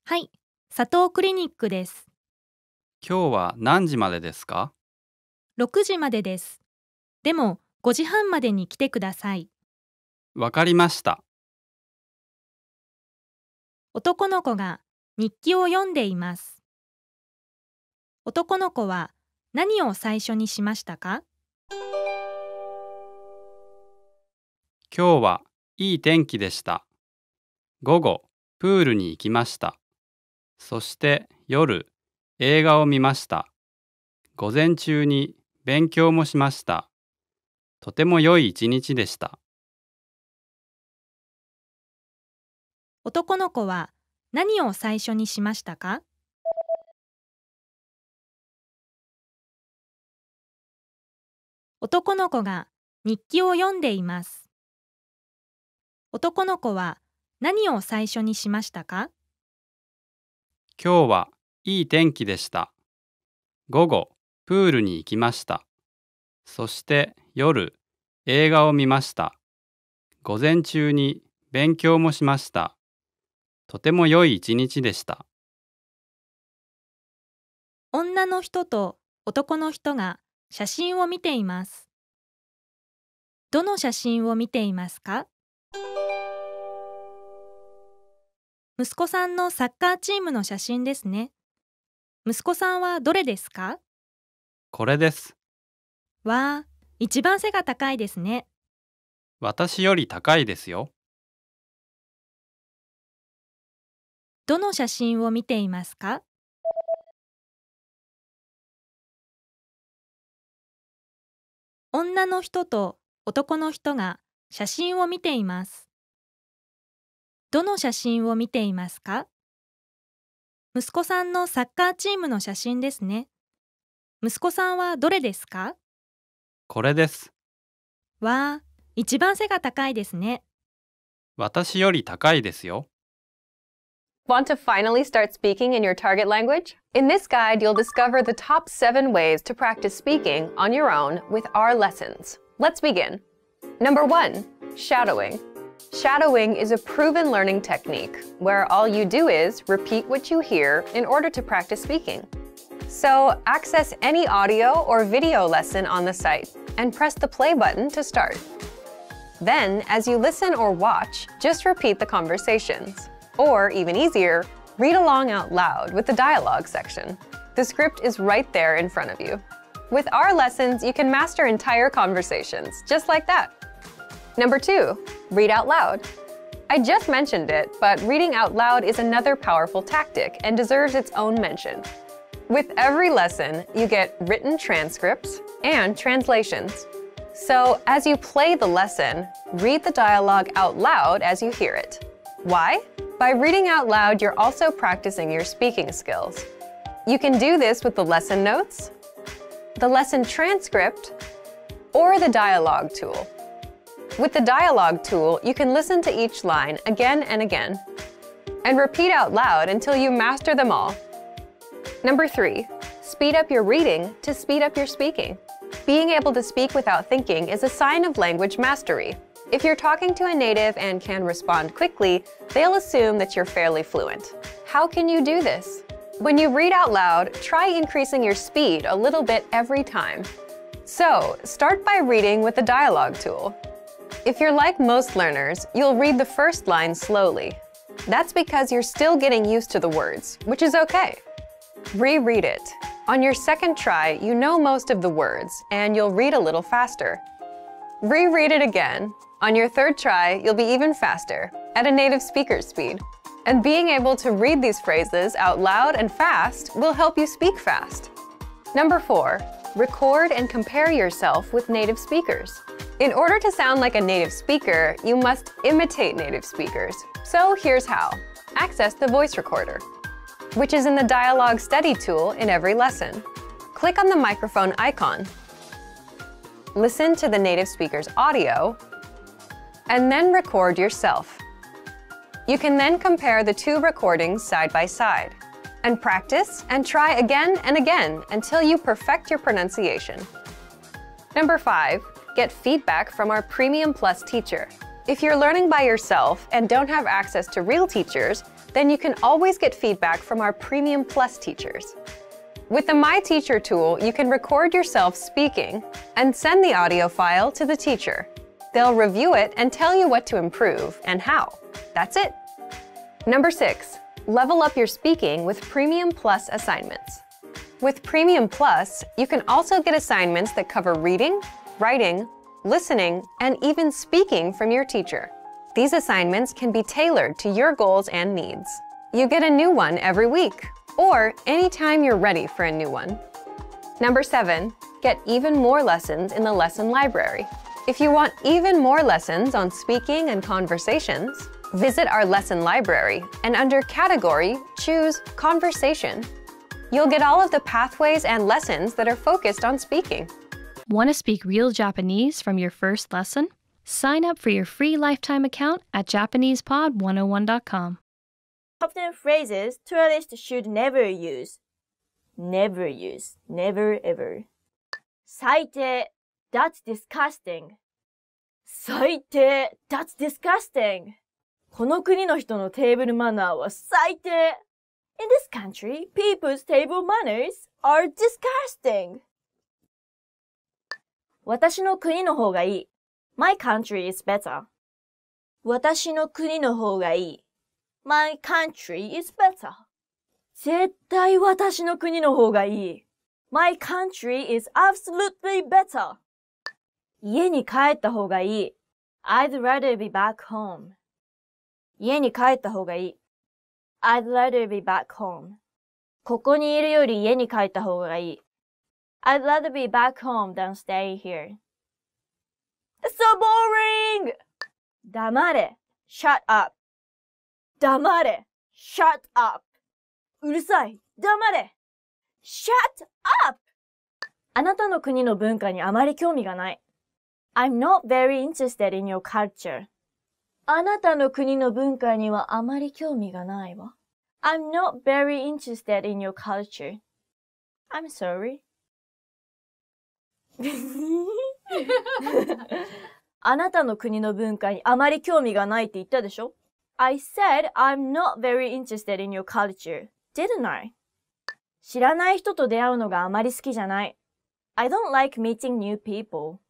S3: はい、佐藤クリニックです。
S10: 今日は何時までですか？
S3: 6時までです。でも5時半までに来てください。
S10: わかりました。
S3: 男の子が日記を読んでいます。男の子は何を最初にしましたか？
S10: 今日はいい天気でした。午後、プールに行きました。そして夜、映画を見ました。午前中に勉強もしました。とても良い一日でした。
S3: 男の子は何を最初にしましたか？男の子が日記を読んでいます。男の子は何を最初にしましたか？
S10: 今日はいい天気でした。午後、プールに行きました。そして夜、映画を見ました。午前中に勉強もしました。とても良い一日でした。
S3: 女の人と男の人が写真を見ています。どの写真を見ていますか？息子さんのサッカーチームの写真ですね。息子さんはどれですか？
S10: これです。
S3: わあ、一番背が高いですね。
S10: 私より高いですよ。
S3: どの写真を見ていますか？女の人と男の人が写真を見ています。どの写真を見ていますか？息子さんのサッカーチームの写真ですね。息子さんはどれですか？
S10: これです。
S3: わあ、一番背が高いですね。
S10: 私より高いですよ。
S1: Want to finally start speaking in your target language? In this guide, you'll discover the top 7 ways to practice speaking on your own with our lessons. Let's begin. Number 1, shadowing. Shadowing is a proven learning technique where all you do is repeat what you hear in order to practice speaking. So, access any audio or video lesson on the site and press the play button to start. Then, as you listen or watch, just repeat the conversations. Or, even easier, read along out loud with the dialogue section. The script is right there in front of you. With our lessons, you can master entire conversations, just like that. Number 2, read out loud. I just mentioned it, but reading out loud is another powerful tactic and deserves its own mention. With every lesson, you get written transcripts and translations. So, as you play the lesson, read the dialogue out loud as you hear it. Why? By reading out loud, you're also practicing your speaking skills. You can do this with the lesson notes, the lesson transcript, or the dialogue tool. With the dialogue tool, you can listen to each line again and again, and repeat out loud until you master them all. Number 3, speed up your reading to speed up your speaking. Being able to speak without thinking is a sign of language mastery. If you're talking to a native and can respond quickly, they'll assume that you're fairly fluent. How can you do this? When you read out loud, try increasing your speed a little bit every time. So, start by reading with the dialogue tool. If you're like most learners, you'll read the first line slowly. That's because you're still getting used to the words, which is okay. Reread it. On your second try, you know most of the words, and you'll read a little faster. Reread it again. On your third try, you'll be even faster, at a native speaker's speed. And being able to read these phrases out loud and fast will help you speak fast. Number 4, record and compare yourself with native speakers. In order to sound like a native speaker, you must imitate native speakers. So here's how. Access the voice recorder, which is in the dialogue study tool in every lesson. Click on the microphone icon. Listen to the native speaker's audio, and then record yourself. You can then compare the 2 recordings side by side, and practice and try again and again until you perfect your pronunciation. Number 5, get feedback from our Premium Plus teacher. If you're learning by yourself and don't have access to real teachers, then you can always get feedback from our Premium Plus teachers. With the My Teacher tool, you can record yourself speaking and send the audio file to the teacher. They'll review it and tell you what to improve and how. That's it. Number 6, level up your speaking with Premium Plus assignments. With Premium Plus, you can also get assignments that cover reading, writing, listening, and even speaking from your teacher. These assignments can be tailored to your goals and needs. You get a new one every week, or anytime you're ready for a new one. Number 7, get even more lessons in the lesson library. If you want even more lessons on speaking and conversations, visit our lesson library and under Category, choose Conversation. You'll get all of the pathways and lessons that are focused on speaking.
S8: Want to speak real Japanese from your first lesson? Sign up for your free lifetime account at JapanesePod101.com.
S2: Top 10 phrases tourists should never use. Never use. Never ever. 最低. That's disgusting. 最低. That's disgusting. この国の人のテーブルマナーは最低. In this country, people's table manners are disgusting. 私の国の方がいい。My country is better. 私の国の方がいい。My country is better. 絶対私の国の方がいい。My country is absolutely better. 家に帰った方がいい。I'd rather be back home. 家に帰った方がいい。I'd rather be back home. ここにいるより家に帰った方がいい。I'd rather be back home than stay here. It's so boring! 黙れ。Shut up. 黙れ。Shut up. うるさい。黙れ。Shut up! あなたの国の文化にあまり興味がない。I'm not very interested in your culture. あなたの国の文化にはあまり興味がないわ。I'm not very interested in your culture. I'm sorry. あなたの国の文化にあまり興味がないって言ったでしょ？ I said I'm not very interested in your culture, didn't I? 知らない人と出会うのがあまり好きじゃない。I don't like meeting new people.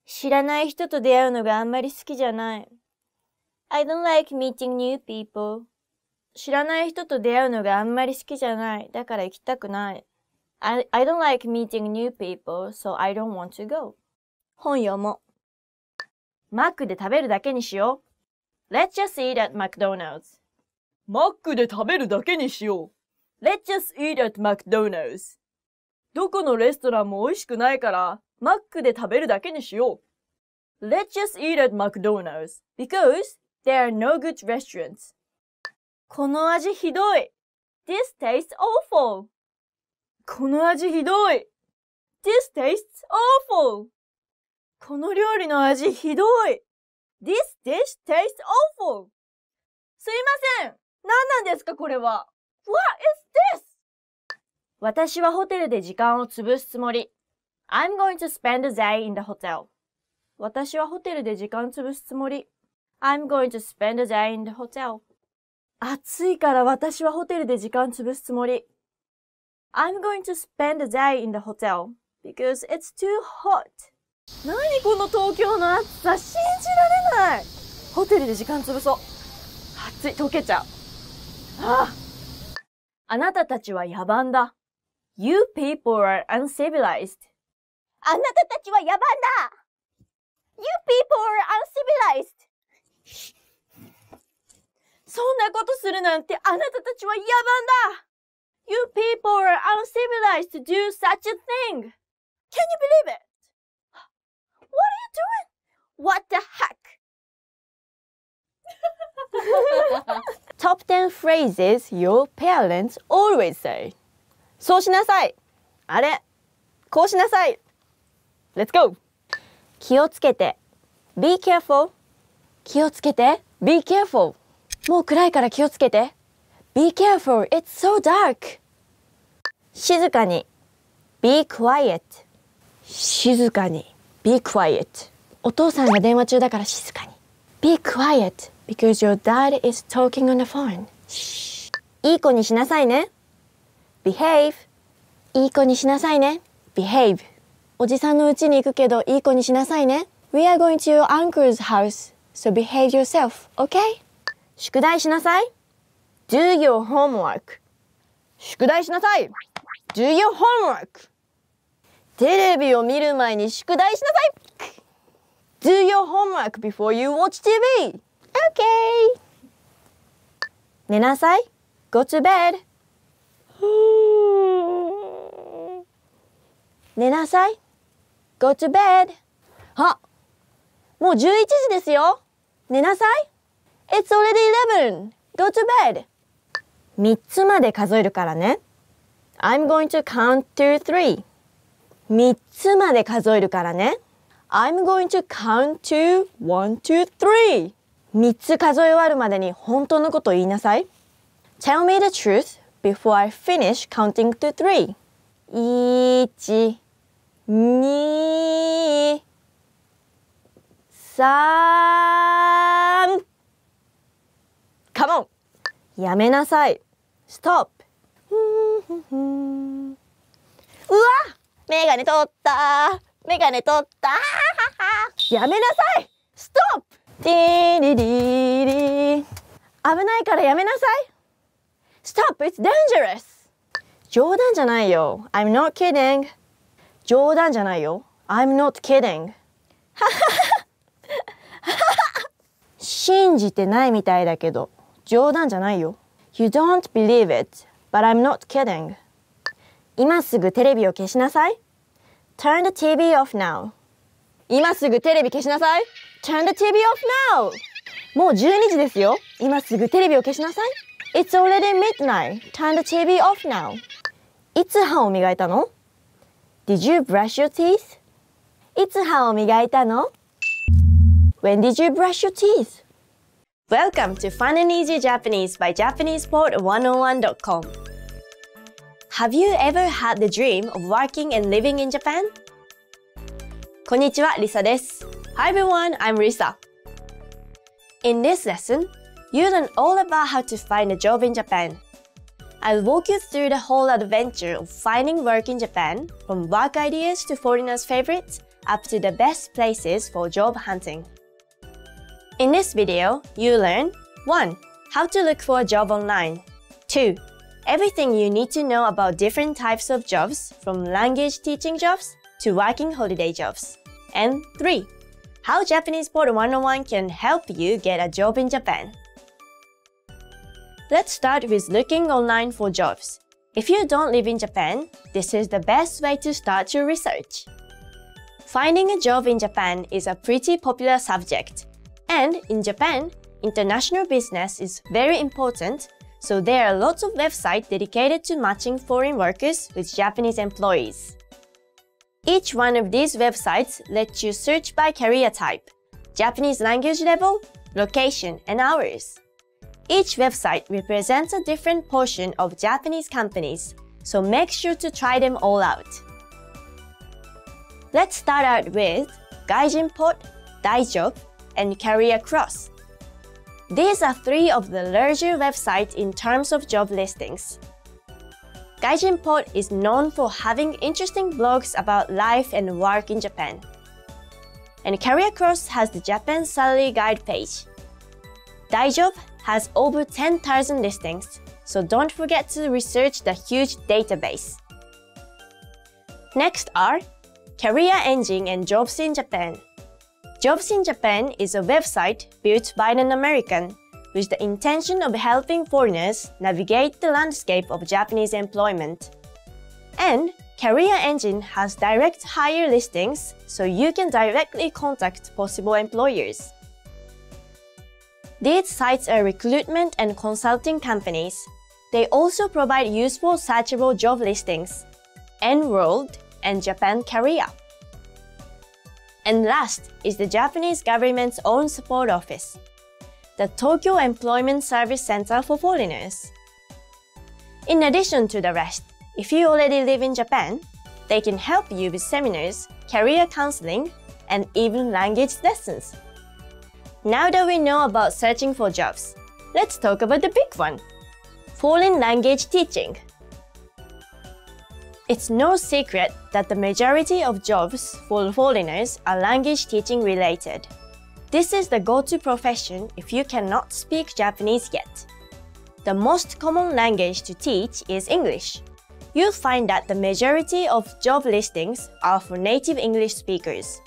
S2: 知らない人と出会うのがあんまり好きじゃない。I don't like meeting new people. 知らない人と出会うのがあんまり好きじゃない。だから行きたくない。I don't like meeting new people, so I don't want to go. 本読もう。マックで食べるだけにしよう。Let's just eat at McDonald's. マックで食べるだけにしよう。Let's just eat at McDonald's. どこのレストランも美味しくないから、マックで食べるだけにしよう。Let's just eat at McDonald's because there are no good restaurants. この味ひどい。This tastes awful. この味ひどい。This tastes awful. この料理の味ひどい。This dish tastes awful. すいません。何なんですかこれは。What is this? 私はホテルで時間を潰すつもり。I'm going to spend a day in the hotel. 私はホテルで時間潰すつもり。I'm going to spend a day in the hotel. 暑いから私はホテルで時間潰すつもり。I'm going to spend a day in the hotel because it's too hot. 何この東京の暑さ、信じられない。ホテルで時間潰そう。暑い、溶けちゃう。あなたたちは野蛮だ。You people are uncivilized. あなたたちは野蛮だ。You people are uncivilized. そんなことするなんてあなたたちは野蛮だ。You people are uncivilized to do such a thing. Can you believe it? What are you doing? What the heck? Top 10 phrases your parents always say. そうしなさい。あれ、こうしなさい。Let's go. 気をつけて。Be careful. 気をつけて。Be careful. もう暗いから気をつけて。Be careful. It's so dark. 静かに。Be quiet. 静かに。Be quiet. お父さんが電話中だから静かに。Be quiet because your dad is talking on the phone. いい子にしなさいね。Behave. いい子にしなさいね。Behave. おじさんの家に行くけどいい子にしなさいね。We are going to your uncle's house, so behave yourself, okay? 宿題しなさい。Do your homework. 宿題しなさい。Do your homework. テレビを見る前に宿題しなさい。Do your homework before you watch TV. Okay. 寝なさい。Go to bed. 寝なさい。Go to bed. あ、もう11時ですよ。寝なさい。It's already 11. Go to bed. 3つまで数えるからね。I'm going to count to 3. 3つまで数えるからね。I'm going to count to 1, 2, 3. 3つ数え終わるまでに本当のことを言いなさい。Tell me the truth before I finish counting to 3. 1, 2, 3. Come on! やめなさい。Stop! うわ！メガネ取ったメガネ取ったやめなさい !Stop! ティリリリ危ないからやめなさい !Stop! It's dangerous! 冗談じゃないよ。I'm not kidding. 冗談じゃないよ。I'm not kidding. 信じてないみたいだけど、冗談じゃないよ。You don't believe it, but I'm not kidding. 今すぐテレビを消しなさい。Turn the TV off now. 今すぐテレビ消しなさい。Turn the TV off now. もう12時ですよ。今すぐテレビを消しなさい。It's already midnight. Turn the TV off now. いつ歯を磨いたの Did you brush your teeth? いつ歯を磨いたの When did you brush your teeth? Welcome to Fun and Easy Japanese by JapanesePort101.com. Have you ever had the dream of working and living in Japan? こんにちは、リサです。Hi everyone, I'm Risa. In this lesson, you learn all about how to find a job in Japan. I'll walk you through the whole adventure of finding work in Japan, from work ideas to foreigners' favorites, up to the best places for job hunting. In this video, you learn 1. How to look for a job online. 2. Everything you need to know about different types of jobs, from language teaching jobs to working holiday jobs. And 3. How Japanese Port 101 can help you get a job in Japan. Let's start with looking online for jobs. If you don't live in Japan, this is the best way to start your research. Finding a job in Japan is a pretty popular subject, and in Japan, international business is very important, so there are lots of websites dedicated to matching foreign workers with Japanese employees. Each one of these websites lets you search by career type, Japanese language level, location, and hours. Each website represents a different portion of Japanese companies, so make sure to try them all out. Let's start out with Gaijinport, Daijop, and Career Cross. These are three of the larger websites in terms of job listings. Gaijinport is known for having interesting blogs about life and work in Japan. And Career Cross has the Japan Salary Guide page. Daijop has over 10,000 listings, so don't forget to research the huge database. Next are Career Engine and Jobs in Japan. Jobs in Japan is a website built by an American with the intention of helping foreigners navigate the landscape of Japanese employment. And Career Engine has direct hire listings, so you can directly contact possible employers. These sites are recruitment and consulting companies. They also provide useful searchable job listings, Enrolled, and Japan Career. And last is the Japanese government's own support office, the Tokyo Employment Service Center for Foreigners. In addition to the rest, if you already live in Japan, they can help you with seminars, career counseling, and even language lessons. Now that we know about searching for jobs, let's talk about the big one, foreign language teaching. It's no secret that the majority of jobs for foreigners are language teaching related. This is the go-to profession if you cannot speak Japanese yet. The most common language to teach is English. You'll find that the majority of job listings are for native English speakers.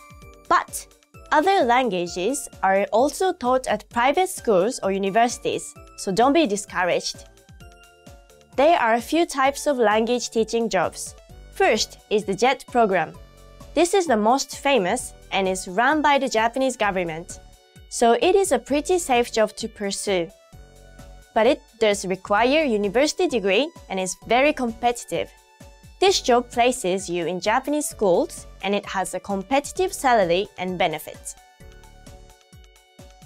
S2: But other languages are also taught at private schools or universities, so don't be discouraged. There are a few types of language teaching jobs. First is the JET program. This is the most famous and is run by the Japanese government, so it is a pretty safe job to pursue. But it does require a university degree and is very competitive. This job places you in Japanese schools and it has a competitive salary and benefits.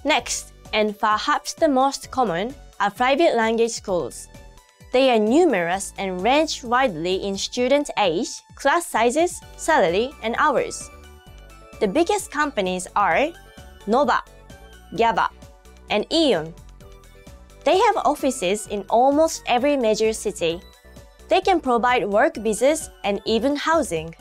S2: Next, and perhaps the most common, are private language schools. They are numerous and range widely in student age, class sizes, salary, and hours. The biggest companies are Nova, GABA, and Ion. They have offices in almost every major city. They can provide work visas and even housing.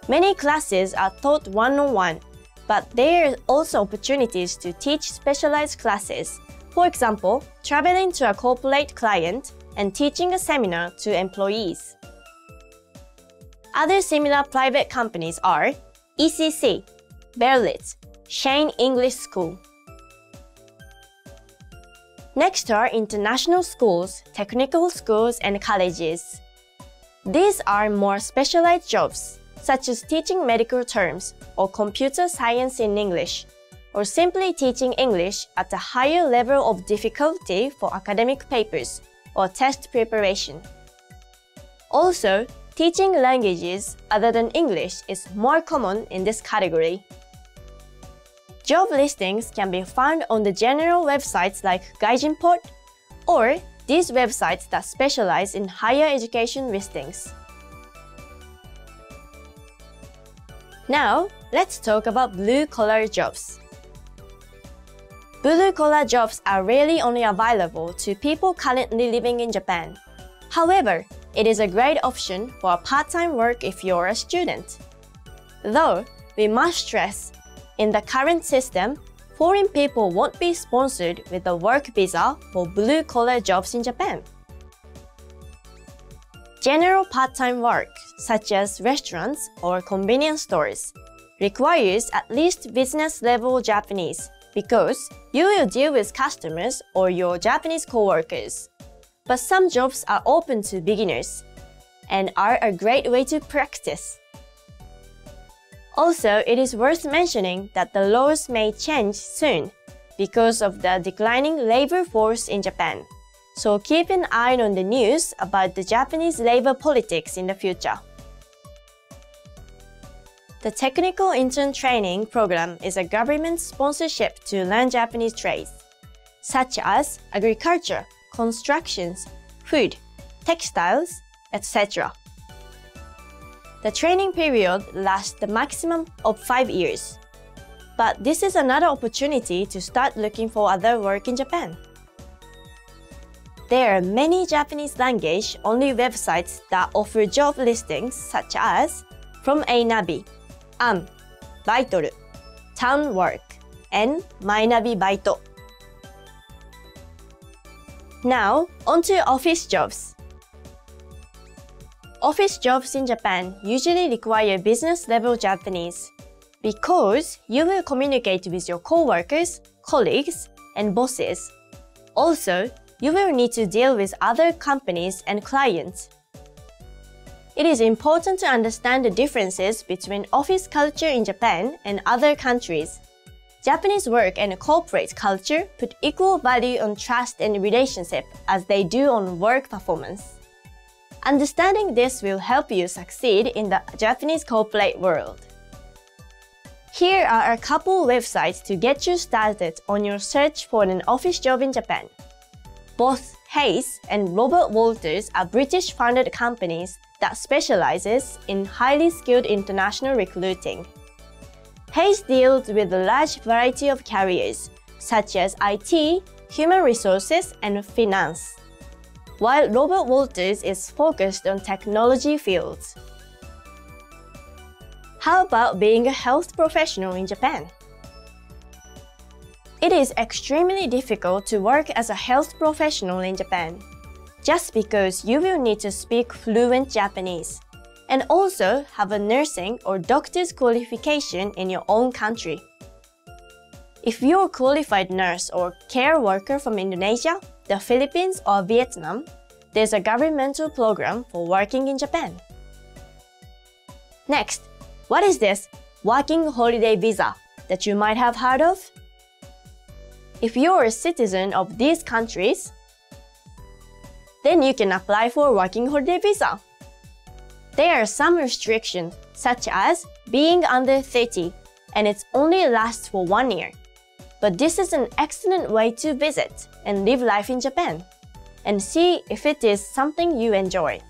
S2: Many classes are taught one-on-one, but there are also opportunities to teach specialized classes. For example, traveling to a corporate client and teaching a seminar to employees. Other similar private companies are ECC, Berlitz, Shane English School. Next are international schools, technical schools, and colleges. These are more specialized jobs, such as teaching medical terms or computer science in English, or simply teaching English at a higher level of difficulty for academic papers or test preparation. Also, teaching languages other than English is more common in this category. Job listings can be found on the general websites like Gaijinport or these websites that specialize in higher education listings. Now, let's talk about blue-collar jobs. Blue-collar jobs are really only available to people currently living in Japan. However, it is a great option for part-time work if you're a student. Though, we must stress, in the current system, foreign people won't be sponsored with a work visa for blue-collar jobs in Japan. General part-time work, such as restaurants or convenience stores, requires at least business-level Japanese because you will deal with customers or your Japanese coworkers. But some jobs are open to beginners and are a great way to practice. Also, it is worth mentioning that the laws may change soon because of the declining labor force in Japan. So keep an eye on the news about the Japanese labor politics in the future. The Technical Intern Training Program is a government sponsorship to learn Japanese trades, such as agriculture, constructions, food, textiles, etc. The training period lasts the maximum of 5 years. But this is another opportunity to start looking for other work in Japan. There are many Japanese language-only websites that offer job listings such as From a Navi, Baitoru, Town Work, and My Navi Baito. Now, onto office jobs. Office jobs in Japan usually require business-level Japanese because you will communicate with your coworkers, colleagues, and bosses. Also, you will need to deal with other companies and clients. It is important to understand the differences between office culture in Japan and other countries. Japanese work and corporate culture put equal value on trust and relationship as they do on work performance. Understanding this will help you succeed in the Japanese corporate world. Here are a couple websites to get you started on your search for an office job in Japan. Both Hayes and Robert Walters are British-founded companies that specializes in highly skilled international recruiting. Hayes deals with a large variety of careers, such as IT, human resources, and finance, while Robert Walters is focused on technology fields. How about being a health professional in Japan? It is extremely difficult to work as a health professional in Japan, just because you will need to speak fluent Japanese and also have a nursing or doctor's qualification in your own country. If you're a qualified nurse or care worker from Indonesia, the Philippines, or Vietnam, there's a governmental program for working in Japan. Next, what is this working holiday visa that you might have heard of? If you're a citizen of these countries, then you can apply for a working holiday visa. There are some restrictions, such as being under 30, and it only lasts for 1 year. But this is an excellent way to visit and live life in Japan, and see if it is something you enjoy.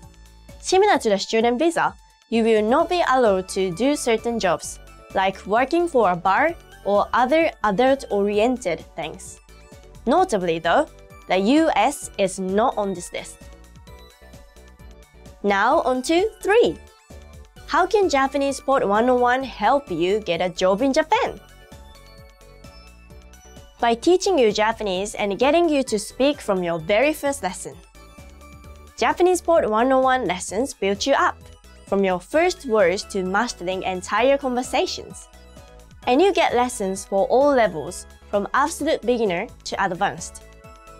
S2: Similar to the student visa, you will not be allowed to do certain jobs, like working for a bar or other adult-oriented things. Notably though, the US is not on this list. Now on to 3. How can Japanese Pod 101 help you get a job in Japan? By teaching you Japanese and getting you to speak from your very first lesson. Japanese Pod 101 lessons build you up, from your first words to mastering entire conversations. And you get lessons for all levels, from absolute beginner to advanced.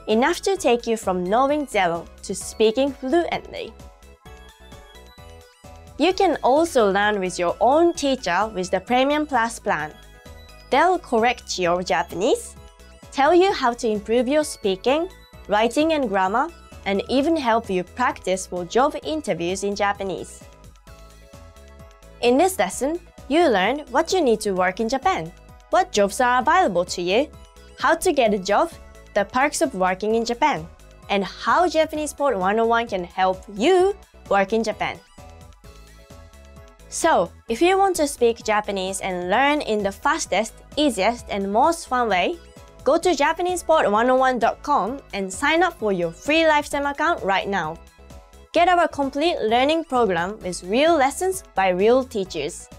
S2: Enough to take you from knowing zero to speaking fluently. You can also learn with your own teacher with the Premium Plus plan. They'll correct your Japanese, tell you how to improve your speaking, writing and grammar, and even help you practice for job interviews in Japanese. In this lesson, you learn what you need to work in Japan, what jobs are available to you, how to get a job, the perks of working in Japan, and how Japanese Pod 101 can help you work in Japan. So, if you want to speak Japanese and learn in the fastest, easiest, and most fun way, go to JapanesePod101.com and sign up for your free lifetime account right now. Get our complete learning program with real lessons by real teachers.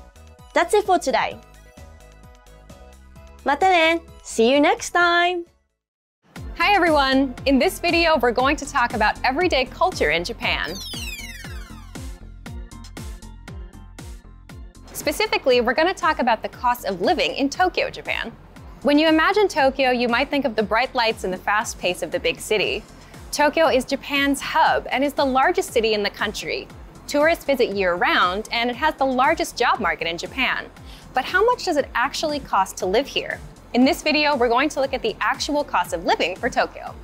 S2: That's it for today. またね! See you next time!
S1: Hi everyone! In this video, we're going to talk about everyday culture in Japan. Specifically, we're going to talk about the cost of living in Tokyo, Japan. When you imagine Tokyo, you might think of the bright lights and the fast pace of the big city. Tokyo is Japan's hub and is the largest city in the country. Tourists visit year-round, and it has the largest job market in Japan. But how much does it actually cost to live here? In this video, we're going to look at the actual cost of living for Tokyo.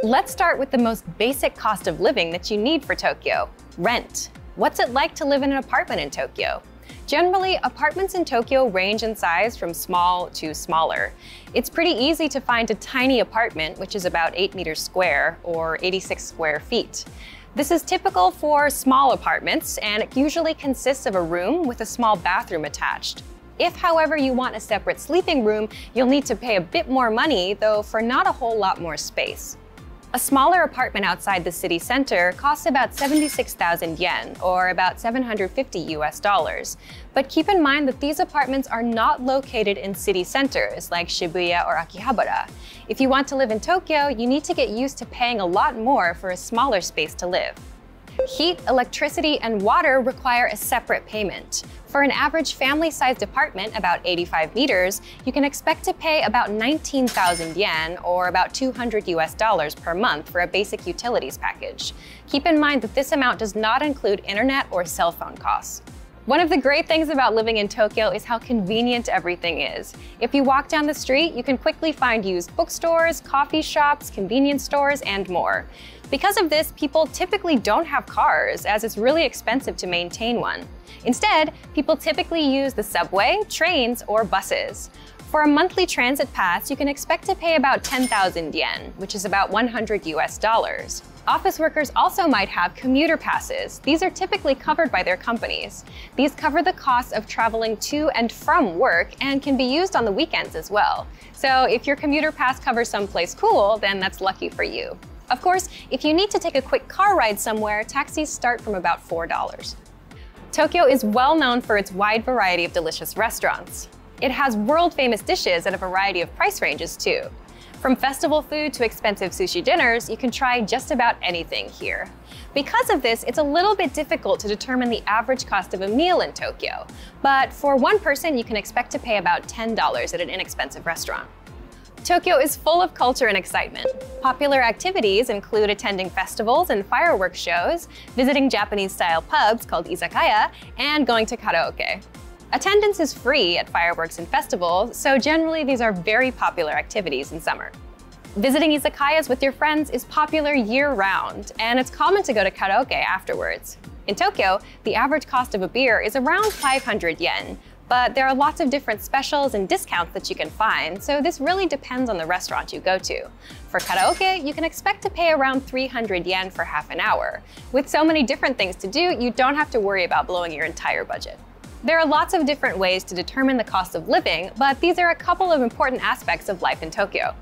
S1: Let's start with the most basic cost of living that you need for Tokyo: rent. What's it like to live in an apartment in Tokyo? Generally, apartments in Tokyo range in size from small to smaller. It's pretty easy to find a tiny apartment, which is about 8 meters square or 86 square feet. This is typical for small apartments, and it usually consists of a room with a small bathroom attached. If, however, you want a separate sleeping room, you'll need to pay a bit more money, though for not a whole lot more space. A smaller apartment outside the city center costs about 76,000 yen, or about $750. But keep in mind that these apartments are not located in city centers like Shibuya or Akihabara. If you want to live in Tokyo, you need to get used to paying a lot more for a smaller space to live. Heat, electricity, and water require a separate payment. For an average family-sized apartment, about 85 meters, you can expect to pay about 19,000 yen, or about $200 per month for a basic utilities package. Keep in mind that this amount does not include internet or cell phone costs. One of the great things about living in Tokyo is how convenient everything is. If you walk down the street, you can quickly find used bookstores, coffee shops, convenience stores, and more. Because of this, people typically don't have cars, as it's really expensive to maintain one. Instead, people typically use the subway, trains, or buses. For a monthly transit pass, you can expect to pay about 10,000 yen, which is about $100. Office workers also might have commuter passes. These are typically covered by their companies. These cover the cost of traveling to and from work and can be used on the weekends as well. So if your commuter pass covers someplace cool, then that's lucky for you. Of course, if you need to take a quick car ride somewhere, taxis start from about $4. Tokyo is well known for its wide variety of delicious restaurants. It has world-famous dishes at a variety of price ranges too. From festival food to expensive sushi dinners, you can try just about anything here. Because of this, it's a little bit difficult to determine the average cost of a meal in Tokyo. But for one person, you can expect to pay about $10 at an inexpensive restaurant. Tokyo is full of culture and excitement. Popular activities include attending festivals and fireworks shows, visiting Japanese-style pubs called izakaya, and going to karaoke. Attendance is free at fireworks and festivals, so generally these are very popular activities in summer. Visiting izakayas with your friends is popular year-round, and it's common to go to karaoke afterwards. In Tokyo, the average cost of a beer is around 500 yen, but there are lots of different specials and discounts that you can find, so this really depends on the restaurant you go to. For karaoke, you can expect to pay around 300 yen for half an hour. With so many different things to do, you don't have to worry about blowing your entire budget. There are lots of different ways to determine the cost of living, but these are a couple of important aspects of life in Tokyo.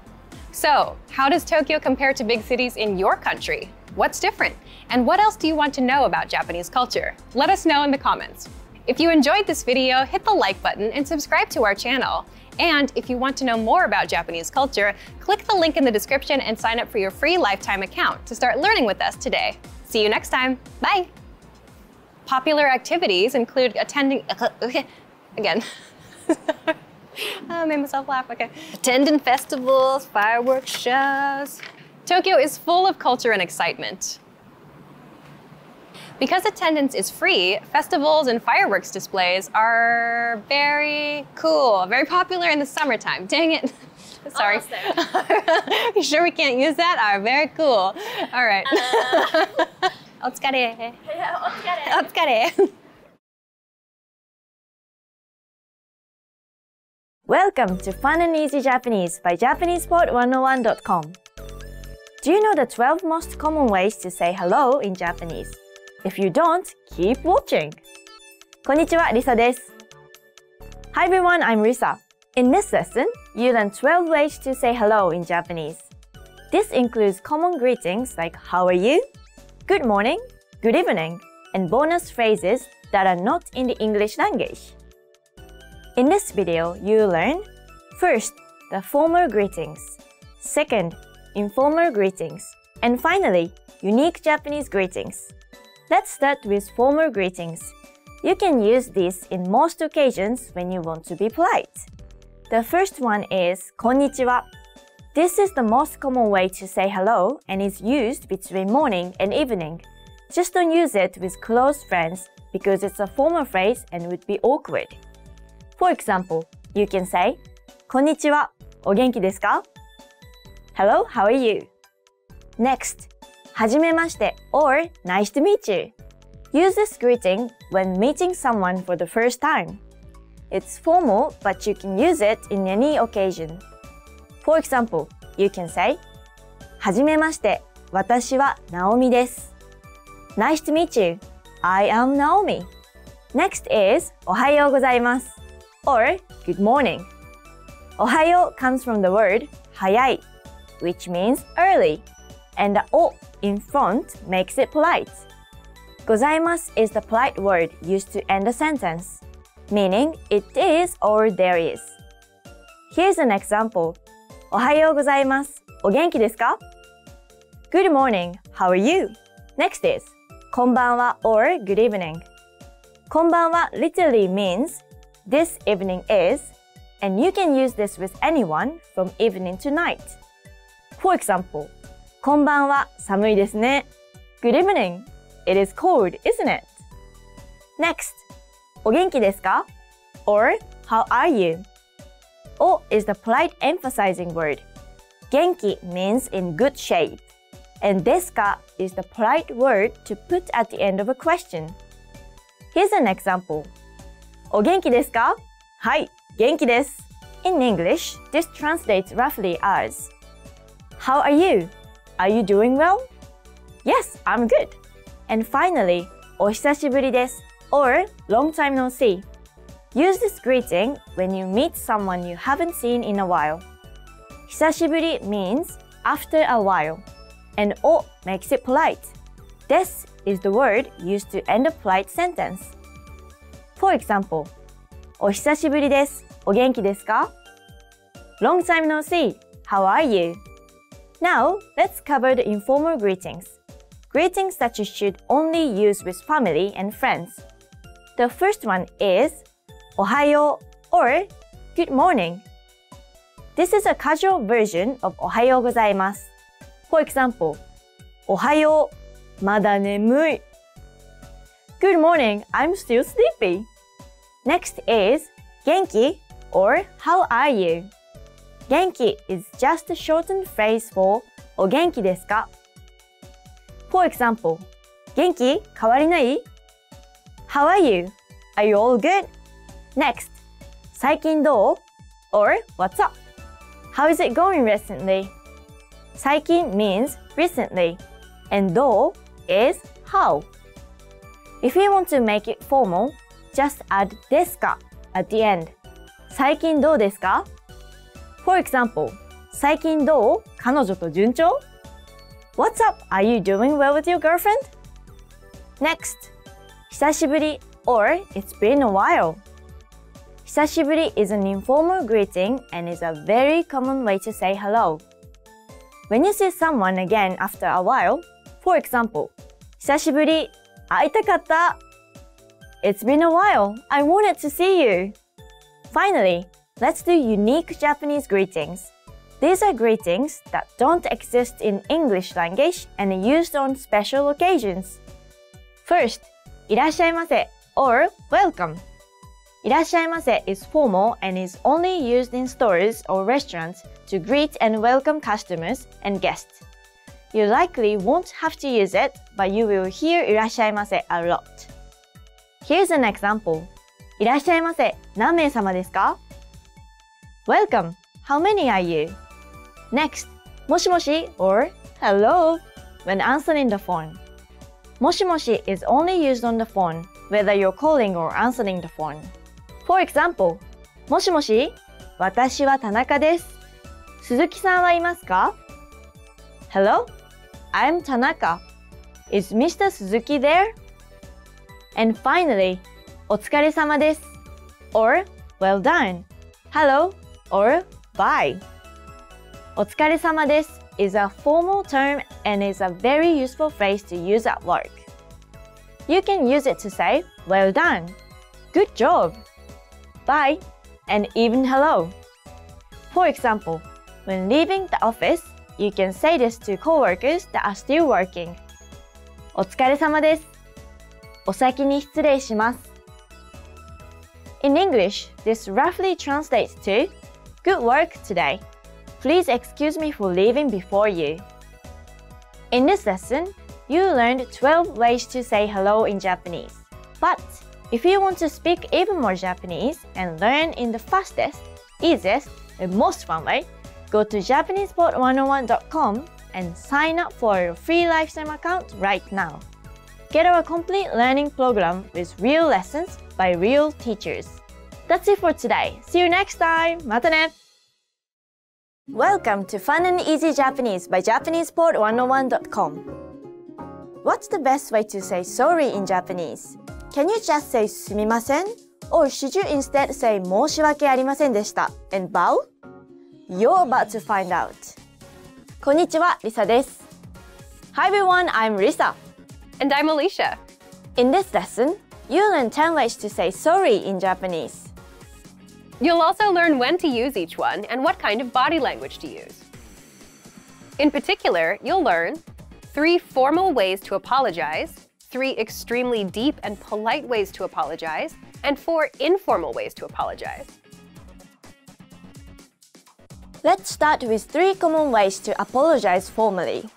S1: So, how does Tokyo compare to big cities in your country? What's different? And what else do you want to know about Japanese culture? Let us know in the comments. If you enjoyed this video, hit the like button and subscribe to our channel. And if you want to know more about Japanese culture, click the link in the description and sign up for your free lifetime account to start learning with us today. See you next time. Bye! Popular activities include attending, again. I made myself laugh, okay. Attending festivals, fireworks shows. Tokyo is full of culture and excitement. Because attendance is free, festivals and fireworks displays are very cool, very popular in the summertime. Dang it. Sorry. You sure we can't use that? All right, very cool. All right. Otsukare. Otsukare.
S2: Welcome to Fun and Easy Japanese by JapanesePod101.com. Do you know the 12 most common ways to say hello in Japanese? If you don't, keep watching! Konnichiwa, Risa です。Hi everyone, I'm Risa. In this lesson, you learn 12 ways to say hello in Japanese. This includes common greetings like how are you, good morning, good evening, and bonus phrases that are not in the English language. In this video, you learn first, the formal greetings, second, informal greetings, and finally, unique Japanese greetings. Let's start with formal greetings. You can use these in most occasions when you want to be polite. The first one is こんにちは. This is the most common way to say hello and is used between morning and evening. Just don't use it with close friends because it's a formal phrase and would be awkward. For example, you can say こんにちは. お元気ですか? Hello, how are you? Next, はじめまして or nice to meet you. Use this greeting when meeting someone for the first time. It's formal, but you can use it in any occasion. For example, you can say はじめまして、私はナオミです. Nice to meet you. I am Naomi. Next is おはようございます or good morning. おはよう comes from the word 早い which means early, and the o in front makes it polite. ございます is the polite word used to end a sentence, meaning it is or there is. Here's an example. おはようございます。お元気ですか? Good morning. How are you? Next is こんばんは or good evening. こんばんは literally means this evening is, and you can use this with anyone from evening to night. For example, こんばんは寒いですね. Good evening. It is cold, isn't it? Next, お元気ですか? or how are you? O is the polite emphasizing word. 元気 means in good shape, and ですか is the polite word to put at the end of a question. Here's an example. お元気ですか? はい、元気です. In English, this translates roughly as How are you? Are you doing well? Yes, I'm good. And finally, お久しぶりです or long time no see. Use this greeting when you meet someone you haven't seen in a while. 久しぶり means after a while, and お makes it polite. This is the word used to end a polite sentence. For example, お久しぶりです。お元気ですか? Long time no see. How are you? Now, let's cover the informal greetings. Greetings that you should only use with family and friends. The first one is おはよう or good morning. This is a casual version of おはようございます. For example, おはよう、まだ眠い. Good morning, I'm still sleepy. Next is 元気 or how are you? 元気 is just a shortened phrase for お元気ですか? For example, 元気変わりない? How are you? Are you all good? Next, 最近どう? or what's up? How is it going recently? 最近 means recently, and どう is how. If you want to make it formal, just add ですか at the end. 最近どうですか? For example, 最近どう? 彼女と順調? What's up? Are you doing well with your girlfriend? Next, 久しぶり or it's been a while. 久しぶり is an informal greeting and is a very common way to say hello. When you see someone again after a while, for example, 久しぶり、会いたかった. It's been a while. I wanted to see you. Finally, let's do unique Japanese greetings. These are greetings that don't exist in English language and are used on special occasions. First, いらっしゃいませ or welcome. いらっしゃいませ is formal and is only used in stores or restaurants to greet and welcome customers and guests. You likely won't have to use it, but you will hear いらっしゃいませ a lot. Here's an example. いらっしゃいませ。何名様ですか? Welcome. How many are you? Next, もしもし or hello when answering the phone. もしもし is only used on the phone, whether you're calling or answering the phone. For example, もしもし、私は田中です。鈴木さんはいますか? Hello, I'm Tanaka. Is Mr. Suzuki there? And finally, お疲れ様です or well done, hello or bye. お疲れ様です is a formal term and is a very useful phrase to use at work. You can use it to say well done, good job, bye, and even hello. For example, when leaving the office, you can say this to coworkers that are still working. お疲れ様です。お先に失礼します。In English, this roughly translates to Good work today. Please excuse me for leaving before you. In this lesson, you learned 12 ways to say hello in Japanese. But if you want to speak even more Japanese and learn in the fastest, easiest, and most fun way, go to JapanesePod101.com and sign up for your free lifetime account right now. Get our complete learning program with real lessons by real teachers. That's it for today. See you next time. またね! Welcome to Fun and Easy Japanese by JapanesePod101.com. What's the best way to say sorry in Japanese? Can you just say すみません? Or should you instead say 申し訳ありませんでした and bow? You're about to find out. こんにちは、リサです。Hi everyone, I'm Risa.
S1: And I'm Alicia.
S2: In this lesson, you'll learn 10 ways to say sorry in Japanese.
S1: You'll also learn when to use each one and what kind of body language to use. In particular, you'll learn 3 formal ways to apologize, 3 extremely deep and polite ways to apologize, and 4 informal ways to apologize.
S2: Let's start with 3 common ways to apologize formally.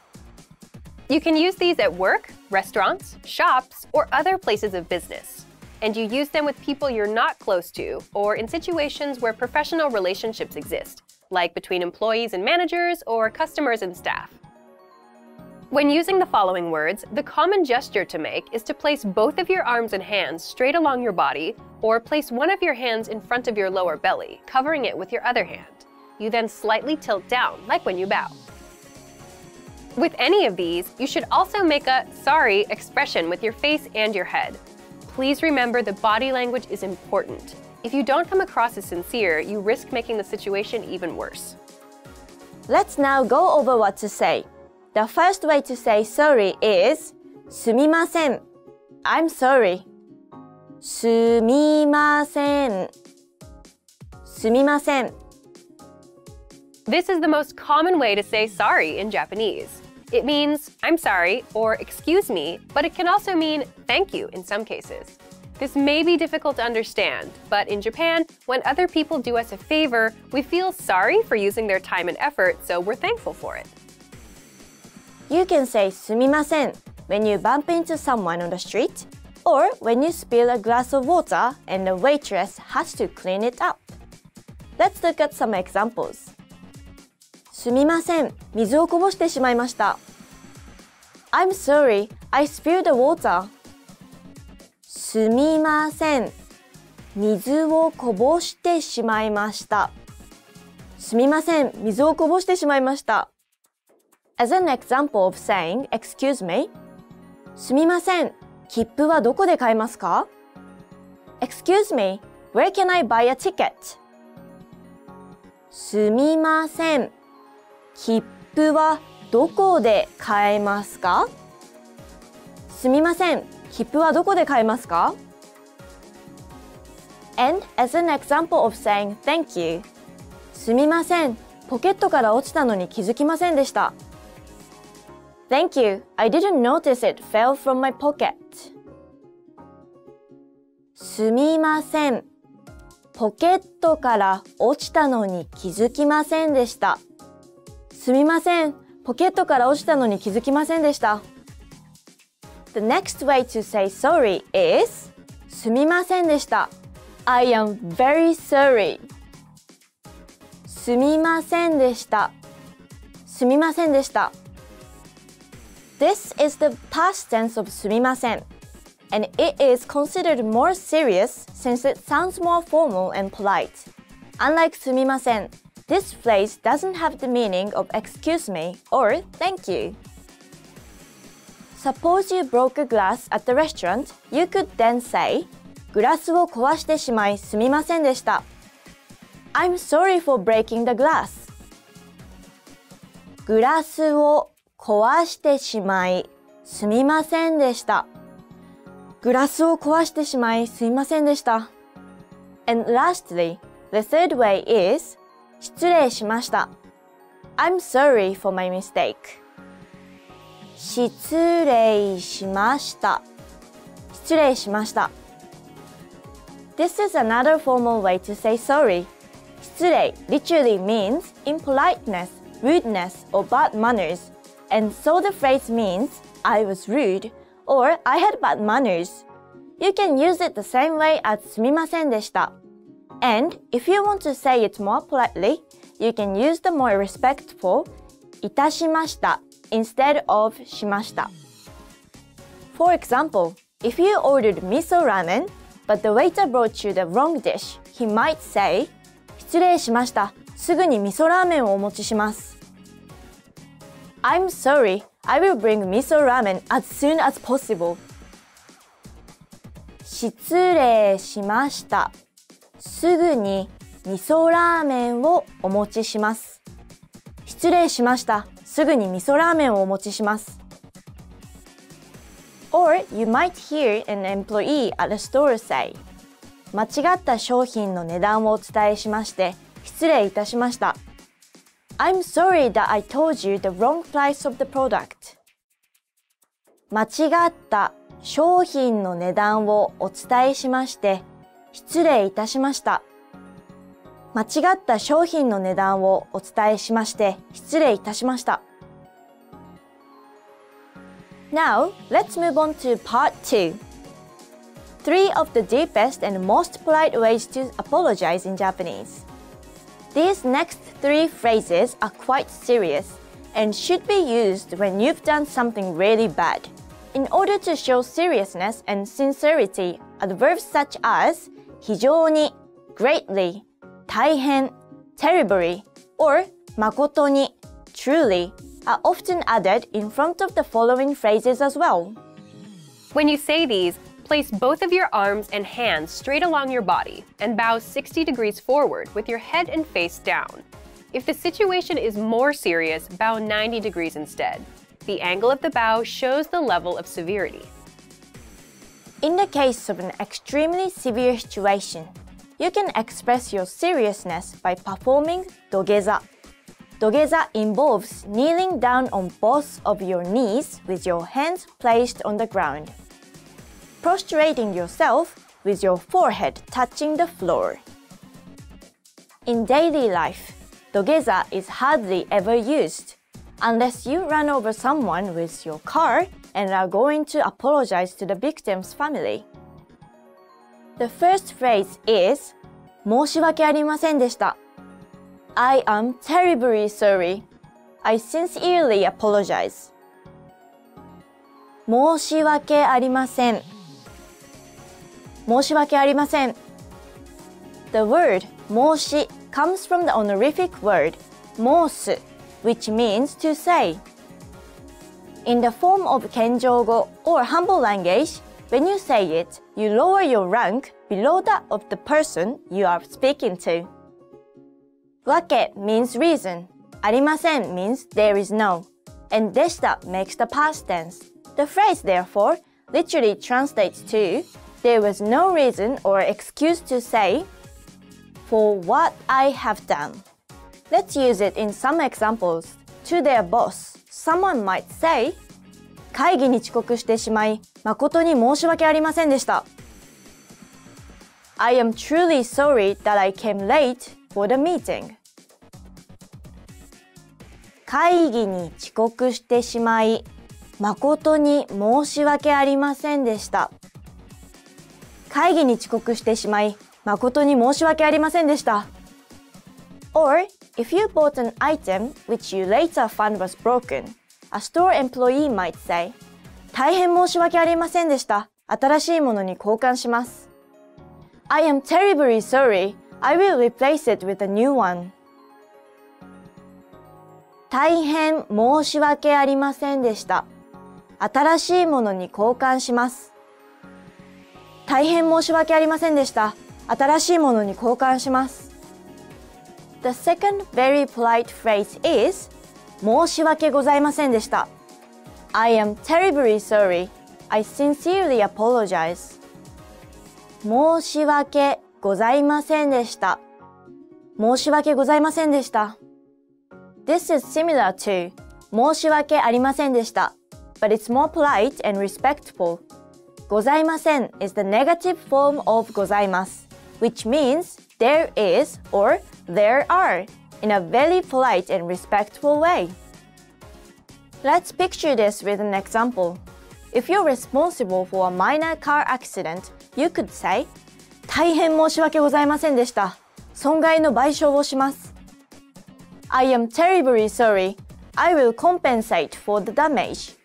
S1: You can use these at work, restaurants, shops, or other places of business. And you use them with people you're not close to, or in situations where professional relationships exist, like between employees and managers or customers and staff. When using the following words, the common gesture to make is to place both of your arms and hands straight along your body, or place one of your hands in front of your lower belly, covering it with your other hand. You then slightly tilt down, like when you bow. With any of these, you should also make a sorry expression with your face and your head. Please remember that body language is important. If you don't come across as sincere, you risk making the situation even worse.
S2: Let's now go over what to say. The first way to say sorry is すみません. I'm sorry. すみません. すみません.
S1: This is the most common way to say sorry in Japanese. It means I'm sorry or excuse me, but it can also mean thank you in some cases. This may be difficult to understand, but in Japan, when other people do us a favor, we feel sorry for using their time and effort, so we're thankful for it.
S2: You can say すみません when you bump into someone on the street, or when you spill a glass of water and the waitress has to clean it up. Let's look at some examples. すみません、水をこぼしてしまいました。I'm sorry, I spilled the water. すみません、水をこぼしてしまいました。すみません、水をこぼしてしまいました。As an example of saying, excuse me, すみません、切符はどこで買えますか？ Excuse me, where can I buy a ticket? すみません、切符はどこで買えますか？すみません、切符はどこで買えますか？ And as an example of saying thank you, すみません、ポケットから落ちたのに気づきませんでした。Thank you, I didn't notice it fell from my pocket. すみません、ポケットから落ちたのに気づきませんでした。すみません、ポケットから落ちたのに気づきませんでした。The next way to say sorry is すみませんでした。I am very sorry. すみませんでした。すみませんでした。This is the past tense of すみません, and it is considered more serious since it sounds more formal and polite. Unlike すみません, this phrase doesn't have the meaning of excuse me or thank you. Suppose you broke a glass at the restaurant, you could then say, グラスを壊してしまいすみませんでした。I'm sorry for breaking the glass. グラスを壊してしまいすみませんでした。グラスを壊してしまいすみませんでした。And lastly, the third way is 失礼しました。I'm sorry for my mistake. 失礼しました。失礼しました。This is another formal way to say sorry. 失礼 literally means impoliteness, rudeness, or bad manners, and so the phrase means I was rude or I had bad manners. You can use it the same way as すみませんでした。And if you want to say it more politely, you can use the more respectful いたしました instead of しました。For example, if you ordered miso ramen, but the waiter brought you the wrong dish, he might say, 失礼しました。すぐに味噌ラーメンをお持ちします。I'm sorry, I will bring miso ramen as soon as possible. 失礼しました。すぐに味噌ラーメンをお持ちします。失礼しました。すぐに味噌ラーメンをお持ちします。Or you might hear an employee at a store say, 間違った商品の値段をお伝えしまして失礼いたしました。I'm sorry that I told you the wrong price of the product. 間違った商品の値段をお伝えしまして失礼いたしました。間違った商品の値段をお伝えしまして失礼いたしました。Now, let's move on to part 2. 3 of the deepest and most polite ways to apologize in Japanese. These next 3 phrases are quite serious and should be used when you've done something really bad. In order to show seriousness and sincerity, adverbs such as 非常に, greatly, 大変, terribly, or 誠に, truly, are often added in front of the following phrases as well.
S1: When you say these, place both of your arms and hands straight along your body and bow 60 degrees forward with your head and face down. If the situation is more serious, bow 90 degrees instead. The angle of the bow shows the level of severity.
S2: In the case of an extremely severe situation, you can express your seriousness by performing 土下座. 土下座 involves kneeling down on both of your knees with your hands placed on the ground, prostrating yourself with your forehead touching the floor. In daily life, 土下座 is hardly ever used, unless you run over someone with your car and are going to apologize to the victim's family. The first phrase is 申し訳ありませんでした。I am terribly sorry. I sincerely apologize. 申し訳ありません。申し訳ありません。The word 申し comes from the honorific word 申す which means to say. In the form of 謙譲語 or humble language, when you say it, you lower your rank below that of the person you are speaking to. わけ means reason. ありません means there is no. And でした makes the past tense. The phrase, therefore, literally translates to there was no reason or excuse to say for what I have done. Let's use it in some examples. To their boss, someone might say, 会議に遅刻してしまい、誠に申し訳ありませんでした。I am truly sorry that I came late for the meeting. 会議に遅刻してしまい、誠に申し訳ありませんでした。会議に遅刻してしまい、誠に申し訳ありませんでした。Or, if you bought an item which you later found was broken, a store employee might say, 大変申し訳ありませんでした。新しいものに交換します。I am terribly sorry. I will replace it with a new one. 大変申し訳ありませんでした。新しいものに交換します。大変申し訳ありませんでした。新しいものに交換します。The second very polite phrase is 申し訳ございませんでした。I am terribly sorry. I sincerely apologize. 申し訳ございませんでした。申し訳ございませんでした。This is similar to 申し訳ありませんでした but it's more polite and respectful. ございません is the negative form of ございます which means there is or there are in a very polite and respectful way. Let's picture this with an example. If you're responsible for a minor car accident, you could say 大変申し訳ございませんでした。損害の賠償をします。I am terribly sorry. I will compensate for the damage.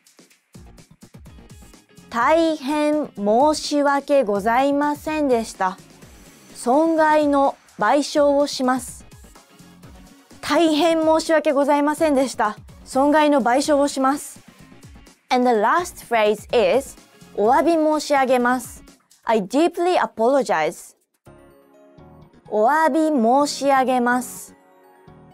S2: 大変申し訳ございませんでした。損害の賠償をします。大変申し訳ございませんでした。損害の賠償をします。And the last phrase is お詫び申し上げます。I deeply apologize. お詫び申し上げます。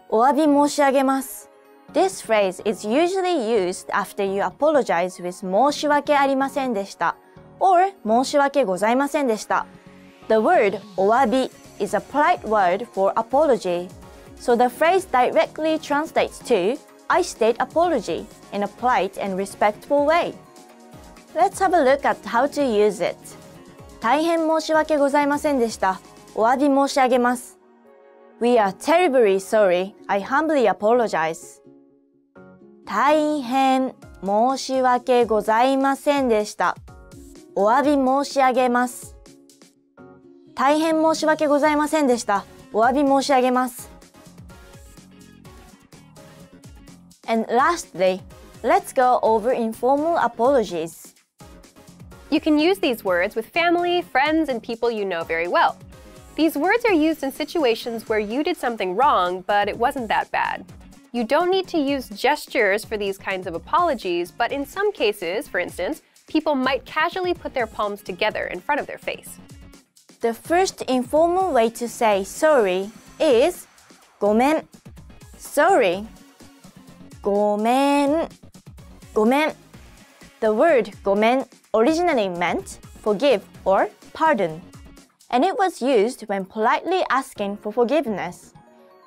S2: お詫び申し上げます。This phrase is usually used after you apologize with 申し訳ありませんでした or 申し訳ございませんでした。The word お詫び is a polite word for apology. So the phrase directly translates to I state apology in a polite and respectful way. Let's have a look at how to use it. 大変申し訳ございませんでした。お詫び申し上げます。We are terribly sorry. I humbly apologize. 大変申し訳ございませんでした。お詫び申し上げます。大変申し訳ございませんでした。お詫び申し上げます。And lastly, let's go over informal apologies.
S1: You can use these words with family, friends, and people you know very well. These words are used in situations where you did something wrong, but it wasn't that bad. You don't need to use gestures for these kinds of apologies, but in some cases, for instance, people might casually put their palms together in front of their face.
S2: The first informal way to say sorry is ごめん sorry ごめんごめん The word ごめん originally meant forgive or pardon, and it was used when politely asking for forgiveness.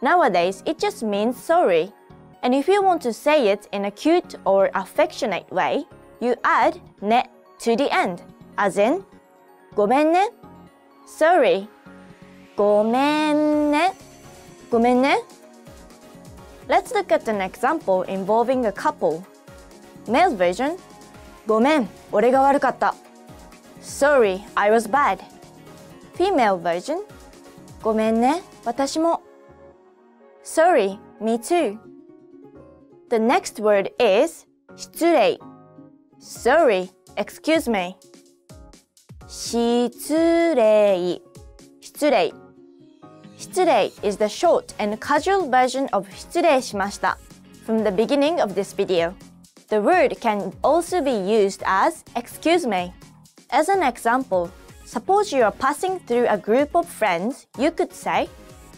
S2: Nowadays, it just means sorry, and if you want to say it in a cute or affectionate way, you add ね to the end, as in ごめんね sorry ごめんねごめんね Let's look at an example involving a couple. Male version ごめん、俺が悪かった Sorry, I was bad. Female version ごめんね、私も Sorry, me too. The next word is 失礼 Sorry, excuse me. 失礼失礼失礼 is the short and casual version of 失礼しました from the beginning of this video. The word can also be used as excuse me. As an example, suppose you are passing through a group of friends, you could say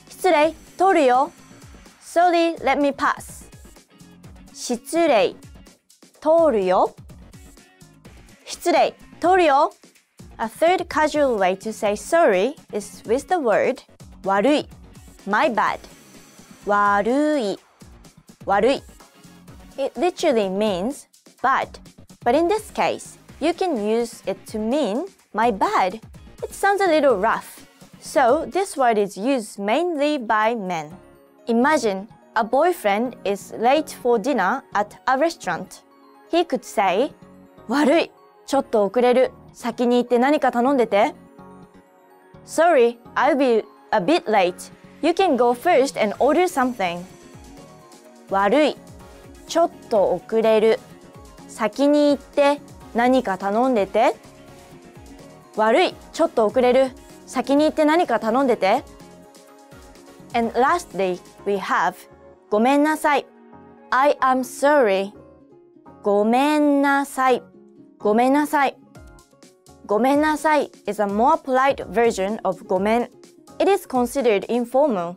S2: 失礼通るよ Sorry, let me pass. 失礼通るよ失礼通るよ A third casual way to say sorry is with the word 悪い my bad 悪い悪い It literally means bad, but in this case, you can use it to mean my bad. It sounds a little rough, so this word is used mainly by men. Imagine a boyfriend is late for dinner at a restaurant. He could say, 悪い、ちょっと遅れる、先に行って何か頼んでて。Sorry, I'll be a bit late. You can go first and order something. 悪い、ちょっと遅れる、先に行って何か頼んでて。悪い、ちょっと遅れる、先に行って何か頼んでて。And lastly, we have ごめんなさい。I am sorry. ごめんなさい。ごめんなさい。ごめんなさい is a more polite version of ごめん。It is considered informal,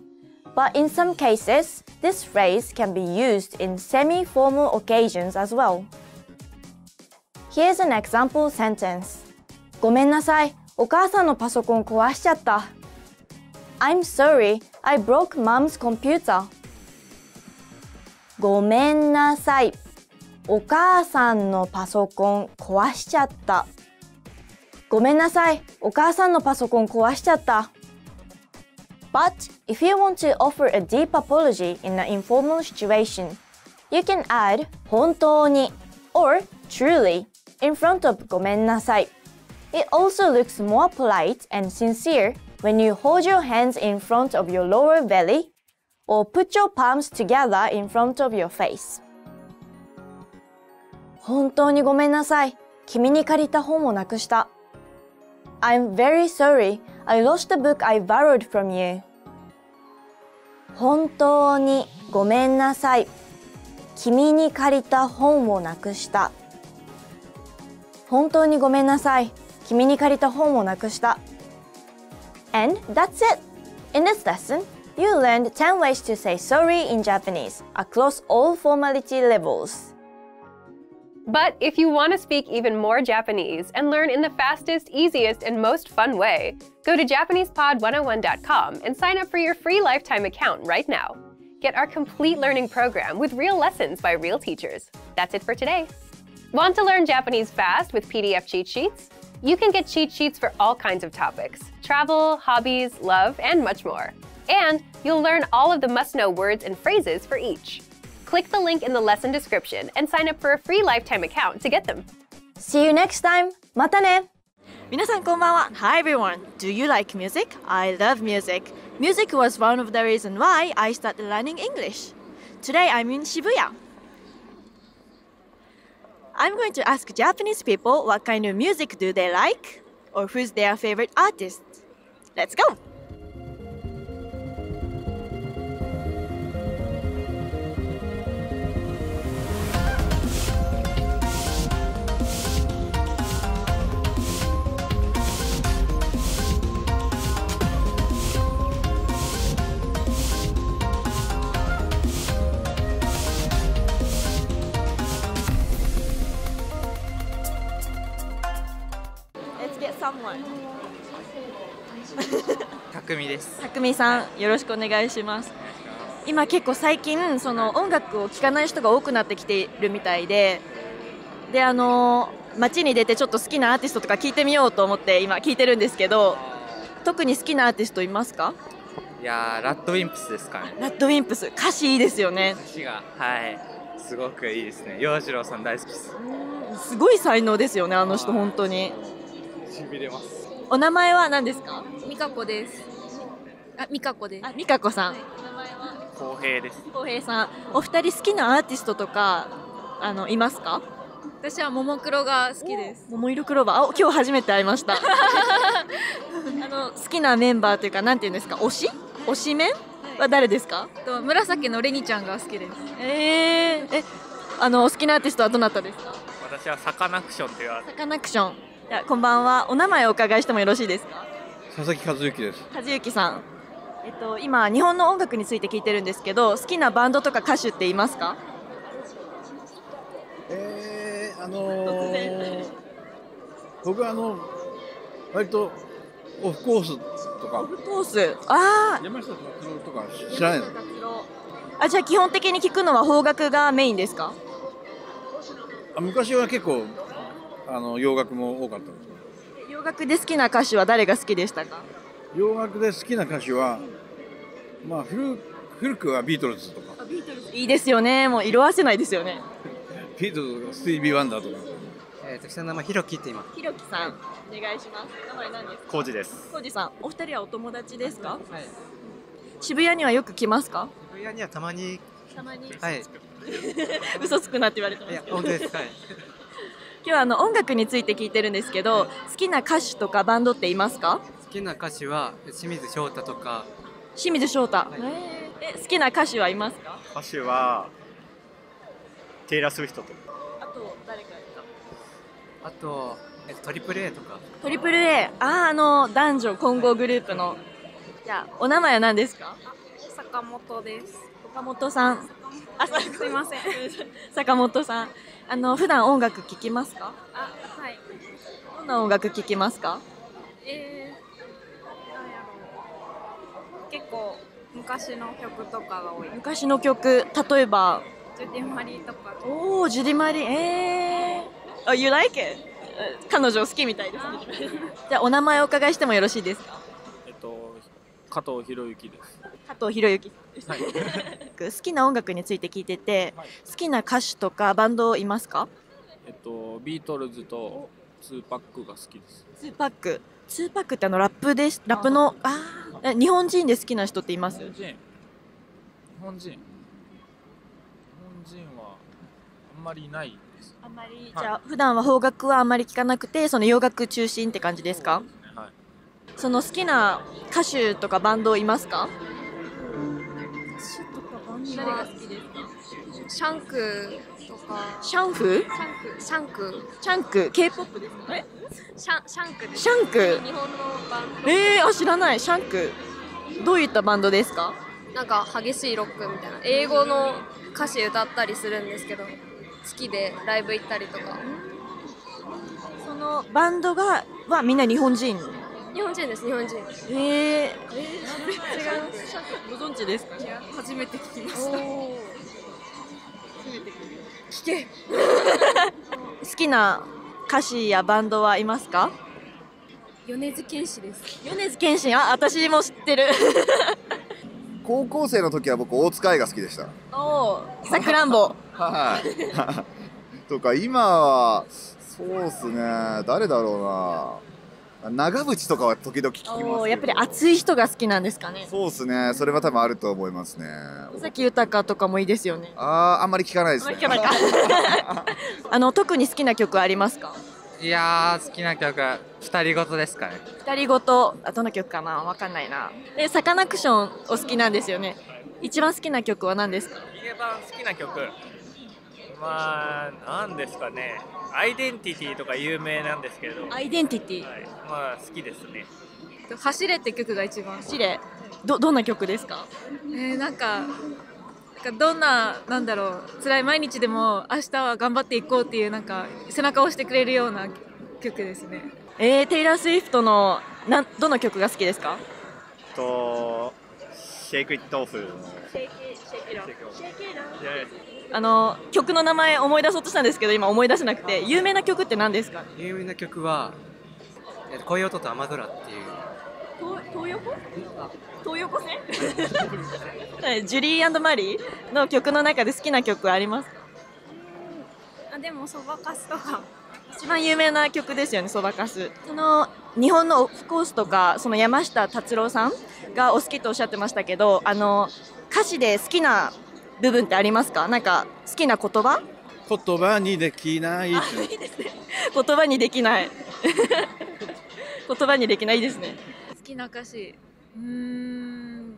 S2: but in some cases, this phrase can be used in semi-formal occasions as well. Here's an example sentence. ごめんなさい。お母さんのパソコン壊しちゃった。I'm sorry. I broke mom's computer. ごめんなさい。お母さんのパソコン壊しちゃった。ごめんなさい。お母さんのパソコン壊しちゃった。But if you want to offer a deep apology in an informal situation, you can add 本当に or truly in front of ごめんなさい。It also looks more polite and sincere when you hold your hands in front of your lower belly or put your palms together in front of your face. 本当にごめんなさい。君に借りた本をなくした。I'm very sorry. I lost the book I borrowed from you. 本当にごめんなさい。君に借りた本をなくした。本当にごめんなさい。君に借りた本をなくした。And that's it! In this lesson, you learned 10 ways to say sorry in Japanese across all formality levels.
S1: But if you want to speak even more Japanese and learn in the fastest, easiest, and most fun way, go to JapanesePod101.com and sign up for your free lifetime account right now. Get our complete learning program with real lessons by real teachers. That's it for today. Want to learn Japanese fast with PDF cheat sheets? You can get cheat sheets for all kinds of topics: travel, hobbies, love, and much more. And you'll learn all of the must-know words and phrases for each. Click the link in the lesson description and sign up for a free lifetime account to get them.
S2: See you next time! またね!
S11: 皆さんこんばんは。Hi everyone! Do you like music? I love music. Music was one of the reasons why I started learning English. Today I'm in Shibuya. I'm going to ask Japanese people what kind of music do they like or who's their favorite artist. Let's go! Someone.
S12: たくみです。
S11: たくみさん、よろしくお願いします。今結構最近その音楽を聴かない人が多くなってきているみたいで、街に出てちょっと好きなアーティストとか聞いてみようと思って今聞いてるんですけど、特に好きなアーティストいますか？
S12: いやー、ラッドウィンプスですかね。
S11: ラッドウィンプス、歌詞いいですよね。
S12: 歌詞がすごくいいですね。洋次郎さん大好きです。
S11: すごい才能ですよね、あの人本当に。
S12: 痺れます。
S11: お名前は何ですか？
S13: みかこです。みかこです。
S11: みかこさん。
S13: 名前は
S12: こうへいです。
S11: こうへいさん。お二人好きなアーティストとかいますか？
S13: 私はももクロが好きです。
S11: ももいろクローバー。今日初めて会いました。好きなメンバーというかなんていうんですか？推しメンは誰ですか？
S13: 紫のレニちゃんが好きです。
S11: 好きなアーティストはどなたですか？
S12: 私はサカナクションという
S11: サカナクション。こんばんは。お名前をお伺いしてもよろしいですか？
S14: 佐々木和之です。
S11: 和之さん。今日本の音楽について聞いてるんですけど、好きなバンドとか歌手っていますか？
S14: 僕は割とオフコースとか。
S11: オフコース。ああ。
S14: 山下達郎とか知らないの？
S11: じゃあ基本的に聞くのは邦楽がメインですか？
S14: 昔は結構洋楽も多かったです。
S11: 洋楽で好きな歌手は誰が好きでしたか？
S14: 洋楽で好きな歌手は古くはビートルズとか。
S11: ビートルズいいですよね。もう色あせないですよね。
S14: ビートルズとかスティービー・ワンダーとか。
S12: 私の名前ひろきって言います。
S11: ひろきさん、お願いします。名前何ですか？
S12: こうじです。
S11: こうじさん、お二人はお友達ですか？はい。渋谷にはよく来ますか？
S12: 渋谷にはたまに。はい。
S11: 嘘つくなって言われてます。
S12: いや本当です。はい。
S11: 今日は音楽について聞いてるんですけど、好きな歌手とかバンドっていますか？
S12: 好きな歌手は清水翔太とか。
S11: 清水翔太。好きな歌手はいますか？
S12: 歌手はテイラー・スウィフトとか。
S11: あと誰かですか？
S12: あとトリプル A とか。
S11: トリプル A。男女混合グループの。じゃあお名前は何ですか？
S13: 坂本です。
S11: 坂本さん。
S13: すいません。
S11: 坂本さん。普段音楽聴きますか？
S13: はい。
S11: どんな音楽聴きますか？
S13: 結構昔の曲とかが多い。
S11: 昔の曲、例えば。
S13: ジュディマリとか。
S11: おお、ジュディマリ。Oh, you like it? 彼女好きみたいですね。じゃあお名前お伺いしてもよろしいですか？
S15: 加藤博之です。
S11: 加藤博之です。はい、好きな音楽について聞いてて、好きな歌手とかバンドいますか？
S15: ビートルズと2パックが好きです。
S11: 2パック。2パックってラップです。ラップの日本人で好きな人っています？
S15: 日本人はあんまりいないです。
S11: あんまり、じゃあ普段は邦楽はあんまり聞かなくて、その洋楽中心って感じですか？その好きな歌手とかバンドいますか？
S13: 誰が好きですか？シャンクとか。
S11: シャンク、K-POP ですか？
S13: シャンクです。
S11: シャンク。
S13: 日本のバンド。
S11: 知らない。シャンク。どういったバンドですか？
S13: なんか激しいロックみたいな。英語の歌詞歌ったりするんですけど、好きでライブ行ったりとか。
S11: そのバンドはみんな日本人？
S13: 日本人です、日本人。
S11: 違う。ご存知ですか？
S13: いや、初めて聞きました。
S11: 聞け。好きな歌手やバンドはいますか？
S13: 米津玄師です。
S11: 米津玄師、私も知ってる。
S16: 高校生の時は僕大塚愛が好きでした。
S11: さくらんぼ。
S16: はい。とか今はそうっすね、誰だろうな。長渕とかは時々聞きますけど。
S11: やっぱり熱い人が好きなんですかね。
S16: そうっすね、それは多分あると思いますね。
S11: 尾崎豊とかもいいですよね。
S16: あんまり聞かないですね。
S11: 特に好きな曲ありますか？
S12: いやー、好きな曲は二人ごとですかね。
S11: 二人ごと、どの曲かな、わかんないな。サカナクションお好きなんですよね。一番好きな曲は何ですか？
S17: 一番好きな曲、なんですかね。アイデンティティとか有名なんですけど。
S11: アイデンティティ。
S17: 好きですね。
S13: 走れって曲が一番。
S11: 走れ。どんな曲ですか？
S13: なんかどんな、なんだろう、辛い毎日でも明日は頑張っていこうっていう、なんか背中を押してくれるような曲ですね。
S11: テイラー・スウィフトのどの曲が好きですか？
S17: シェイク・イット・オフの。
S11: 曲の名前思い出そうとしたんですけど今思い出せなくて、有名な曲って何ですか？
S12: 有名な曲は恋音と雨空っていう。
S11: 東横線ジュリー&マリーの曲の中で好きな曲ありますか？
S13: でもそばかすとか
S11: 一番有名な曲ですよね、そばかす。その日本のオフコースとか、その山下達郎さんがお好きとおっしゃってましたけど、歌詞で好きな部分ってありますか？なんか好きな言葉？
S14: 言葉にできない。
S11: いいですね。言葉にできない。言葉にできない、いいですね。
S13: 好きな歌詞。
S11: なん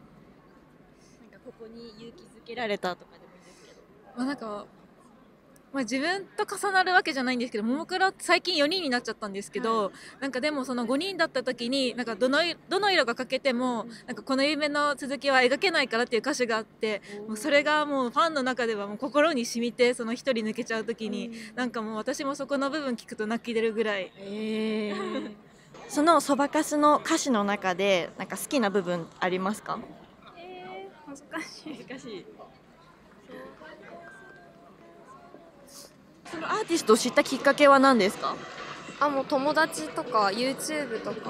S11: かここに勇気づけられたとかでもいいですけど。
S13: なんか。自分と重なるわけじゃないんですけど、ももクロ最近4人になっちゃったんですけど、なんかでもその5人だった時になんかどの色が欠けてもなんかこの夢の続きは描けないからっていう歌詞があって、もうそれがもうファンの中ではもう心に染みて、その一人抜けちゃう時になんかもう私もそこの部分聞くと泣き出るぐらい。
S11: そのそばかすの歌詞の中でなんか好きな部分ありますか？
S13: 難しい。
S11: そのアーティストを知ったきっかけは何ですか？
S13: もう友達とか YouTube とか。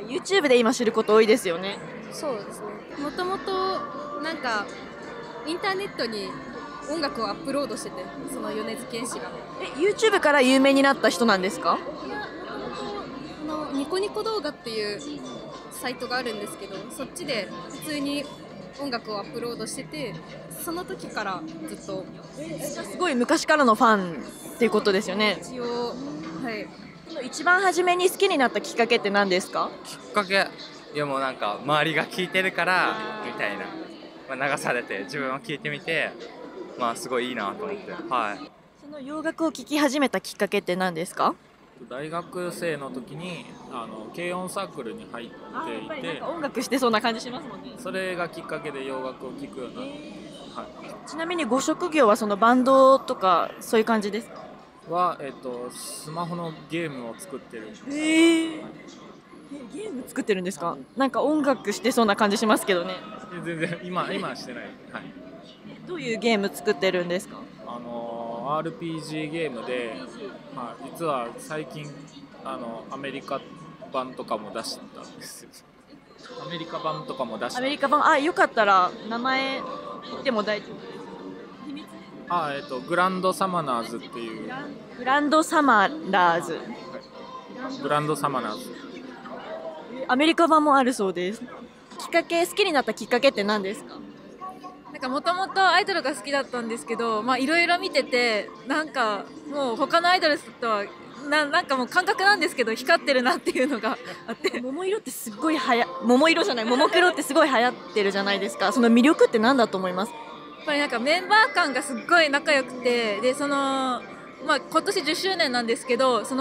S11: YouTube で今知ること多いですよね。
S13: そうですね。もともとなんかインターネットに音楽をアップロードしてて、その米津玄師が。
S11: YouTube から有名になった人なんですか？
S13: ニコニコ動画っていうサイトがあるんですけど、そっちで普通に音楽をアップロードしてて、その時からずっと。
S11: すごい昔からのファンっていうことですよね。
S13: 一応、はい。
S11: 一番初めに好きになったきっかけって何ですか？
S12: きっかけ、いやもうなんか周りが聴いてるからみたいな、流されて自分は聴いてみて、すごいいいなと思って。はい。
S11: その洋楽を聴き始めたきっかけって何ですか？
S15: 大学生の時に軽音サークルに入っていて、
S11: 音楽してそうな感じしますもんね。
S15: それがきっかけで洋楽を聴くようになって、
S11: ちなみにご職業はそのバンドとかそういう感じですか？
S15: はスマホのゲームを作ってる。
S11: ゲーム作ってるんですか？なんか音楽してそうな感じしますけどね。
S15: 全然今はしてない。はい。
S11: どういうゲーム作ってるんですか？RPG
S15: ゲームで、まあ、実は最近アメリカ版とかも出したんですよ。アメリカ版とかも出した。
S11: アメリカ版、よかったら名前言っても大丈夫です。秘密？
S15: グランドサマナーズっていう。
S11: グランドサマラーズ。
S15: グランドサマナーズ。
S11: アメリカ版もあるそうです。好きになったきっかけって何ですか？
S13: なんかもともとアイドルが好きだったんですけど、いろいろ見てて、なんかもう他のアイドルとはなんかもう感覚なんですけど光ってるなっていうのがあって、
S11: 桃色ってすごい桃色じゃない、ももクロってすごい流行ってるじゃないですか。その魅力って何だと思います？
S13: やっぱりなんかメンバー感がすっごい仲良くて、で今年10周年なんですけど、そう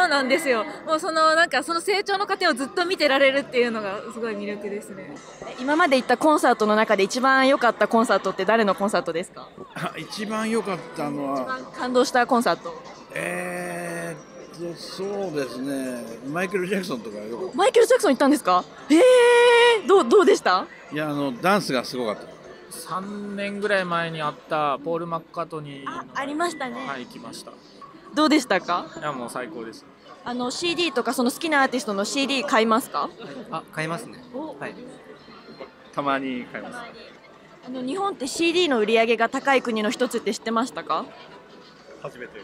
S13: なんですよ。もうなんかその成長の過程をずっと見てられるっていうのがすごい魅力ですね。
S11: 今まで行ったコンサートの中で一番良かったコンサートって誰のコンサートですか？
S14: 一番良かったのは。
S11: 一番感動したコンサート。
S14: そうですね。マイケル・ジャクソンとかよ。
S11: マイケル・ジャクソン行ったんですか？どうでした？
S14: いやダンスがすごかった。
S15: 3年ぐらい前にあったポール・マッカートニー。
S11: ありましたね。
S15: はい、行きました。
S11: どうでしたか？
S15: いやもう最高でした。
S11: CD とかその好きなアーティストの CD 買いますか？
S12: 買いますね。はい。
S15: たまに買います。
S11: 日本って CD の売り上げが高い国の一つって知ってましたか？
S15: 初めて。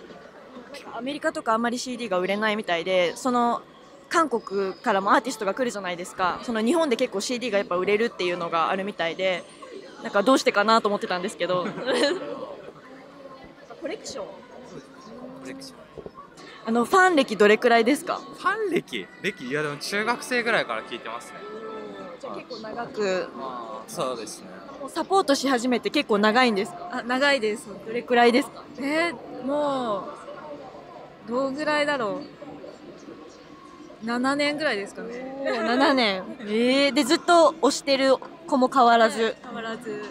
S11: アメリカとかあんまり CD が売れないみたいで、韓国からもアーティストが来るじゃないですか。日本で結構 CD がやっぱ売れるっていうのがあるみたいで、なんかどうしてかなと思ってたんですけど。コレクション。ファン歴どれくらいですか？
S12: ファン歴いやでも中学生ぐらいから聞いてますね。
S11: じゃあ結構長く。
S12: そうですね。
S11: サポートし始めて結構長いんですか？
S13: 長いです。
S11: どれくらいですか？
S13: もうどうぐらいだろう。7年ぐらいですかね。
S11: 7年。でずっと推してる子も変わらず。
S13: 変わらず。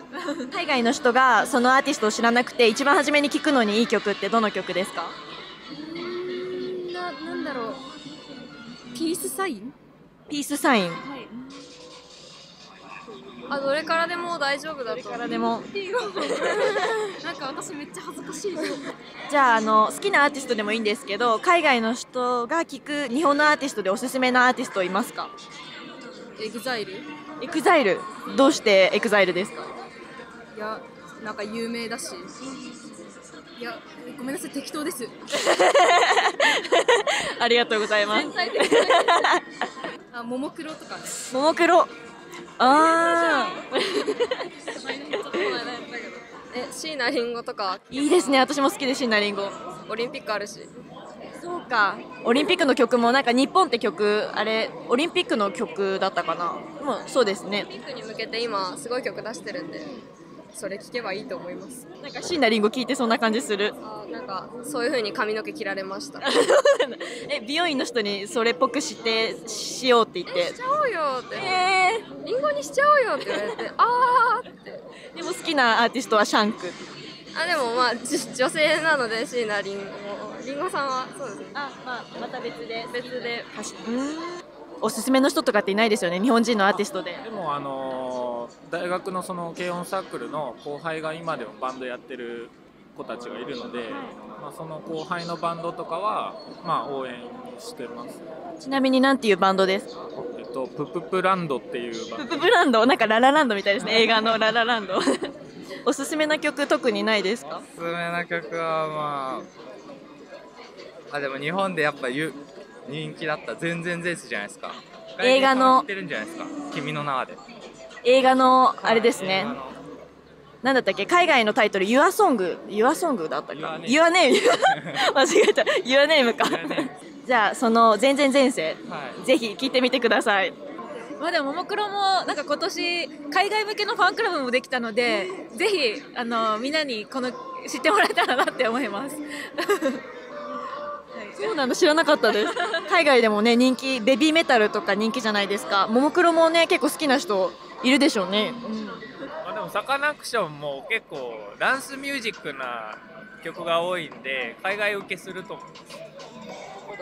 S11: 海外の人がそのアーティストを知らなくて一番初めに聴くのにいい曲ってどの曲ですか？
S13: なんだろう。ピースサイン？
S11: ピースサイン。
S13: はい。どれからでも大丈夫だと。
S11: どれからでも。
S13: なんか私めっちゃ恥ずかしいです。
S11: じゃあ好きなアーティストでもいいんですけど、海外の人が聴く日本のアーティストでおすすめのアーティストいますか？
S13: エグザイル。
S11: エグザイル。どうしてエグザイルですか？
S13: いや、なんか有名だし。いや、ごめんなさい、適当です。
S11: ありがとうございます。
S13: ももクロとかね。
S11: ももクロ。
S13: 椎名林檎とか。
S11: いいですね。私も好きで椎名林檎。
S13: オリンピックあるし。
S11: そうか。オリンピックの曲もなんか日本って曲あれオリンピックの曲だったかな。もうそうですね。
S13: オリンピックに向けて今すごい曲出してるんで、それ聴けばいいと思います。
S11: なんか椎名林檎聞いてそんな感じする。
S13: なんかそういう風に髪の毛切られました。
S11: 美容院の人にそれっぽくしようって言って。
S13: しちゃおうよって。リンゴにしちゃおうよって言われて、あーって。
S11: でも好きなアーティストはシャンク。
S13: でも女性なので椎名林檎。りんごさんはそうですね。
S11: また別で。
S2: おすすめの人とかっていないですよね、日本人のアーティストで。
S15: でも大学のその軽音サークルの後輩が今でもバンドやってる子たちがいるので、その後輩のバンドとかは応援してます。
S2: ちなみに何ていうバンドですか？
S15: プププランドっていうバンド。
S2: ププランド、なんかララランドみたいですね、映画のララランド。おすすめな曲特にないですか？
S12: おすすめな曲はでも日本でやっぱ人気だった全然前世じゃないですか。
S2: 映画の
S12: 知ってるんじゃないですか、君の名はで。
S2: 映画のあれですね、なんだったっけ、海外のタイトル、Your Song だったか、Your Name 間違えた、Your Name か。じゃあその前々前世、ぜひ聴いてみてください。
S13: でもももクロもなんか今年海外向けのファンクラブもできたので、ぜひみんなに知ってもらえたらなって思います。
S2: そうなの、知らなかったです。海外でもね、人気、ベビーメタルとか人気じゃないですか。ももクロもね、結構好きな人いるでしょうね。
S17: でもサカナクションも結構ダンスミュージックな曲が多いんで、海外受けすると思う。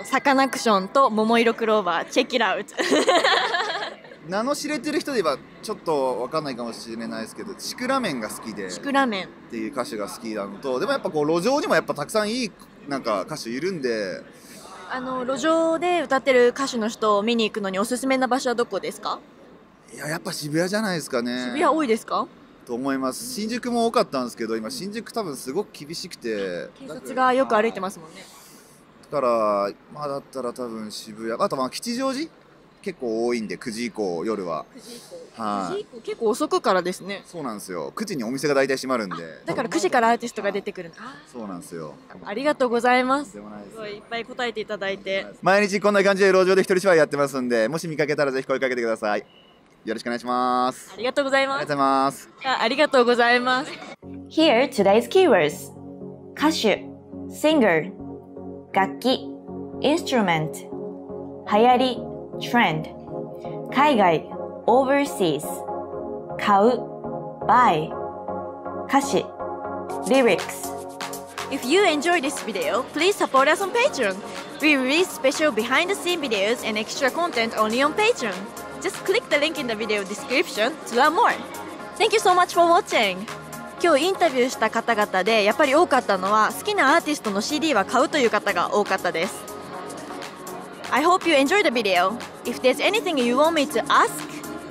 S11: サカナクションと桃色クローバー、チェキラウト。
S16: 名の知れてる人で言えばちょっと分かんないかもしれないですけど、シクラメンが好きで、
S11: シクラメン
S16: っていう歌手が好きなのと、でもやっぱこう路上にもやっぱたくさんいいなんか歌手いるんで、
S11: 路上で歌ってる歌手の人を見に行くのにおすすめな場所はどこですか？
S16: いや、やっぱ渋谷じゃないですかね。
S11: 渋谷多いですか？
S16: と思います。新宿も多かったんですけど、今新宿多分すごく厳しくて、
S11: 警察がよく歩いてますもんね。
S16: だからまあだったら多分渋谷、あとまあ吉祥寺結構多いんで、9時以降夜は。
S11: 9時以降。
S16: はい、
S11: 9時以降結構遅くからですね。
S16: そうなんですよ。9時にお店が大体閉まるんで。
S11: だから9時からアーティストが出てくるんだ。
S16: そうなんですよ。
S11: ありがとうございます。すごいいっぱい答えていただいて。
S16: 毎日こんな感じで路上で一人芝居やってますんで、もし見かけたらぜひ声かけてください。よろしくお願いします。
S11: ありがとうございます。
S16: ありがとうございます。
S11: ありがとうございます。Here today's keywords: 歌手 singer 楽器 instrument 流行り trend 海外 overseas 買う buy 歌詞 lyrics. If you enjoyed this video, please support us on Patreon. We release special behind-the-scene videos and extra content only on Patreon. Just click the link in the video description to learn more. Thank you so much for watching. 今日インタビューした方々でやっぱり多かったのは好きなアーティストの CD は買うという方が多かったです。I hope you enjoyed the video. If there's anything you want me to ask,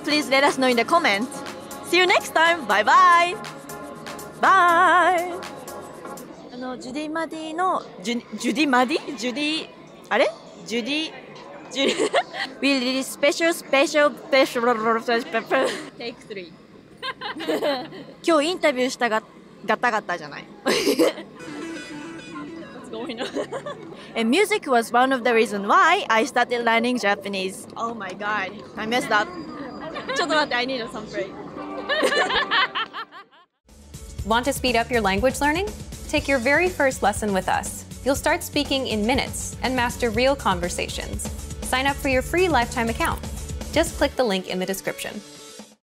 S11: please let us know in the comments. See you next time. Bye bye. Bye. ジュディ・マディのジュディ・マディジュディあれジュディWe release special Take 3 今日インタビューしたガタガタじゃないWhat's going on? And music was one of the reasons why I started learning Japanese. Oh my god, I messed up. ちょっと待って、I need some break.
S1: Want to speed up your language learning? Take your very first lesson with us. You'll start speaking in minutes and master real conversations. Sign up for your free lifetime account. Just click the link in the description.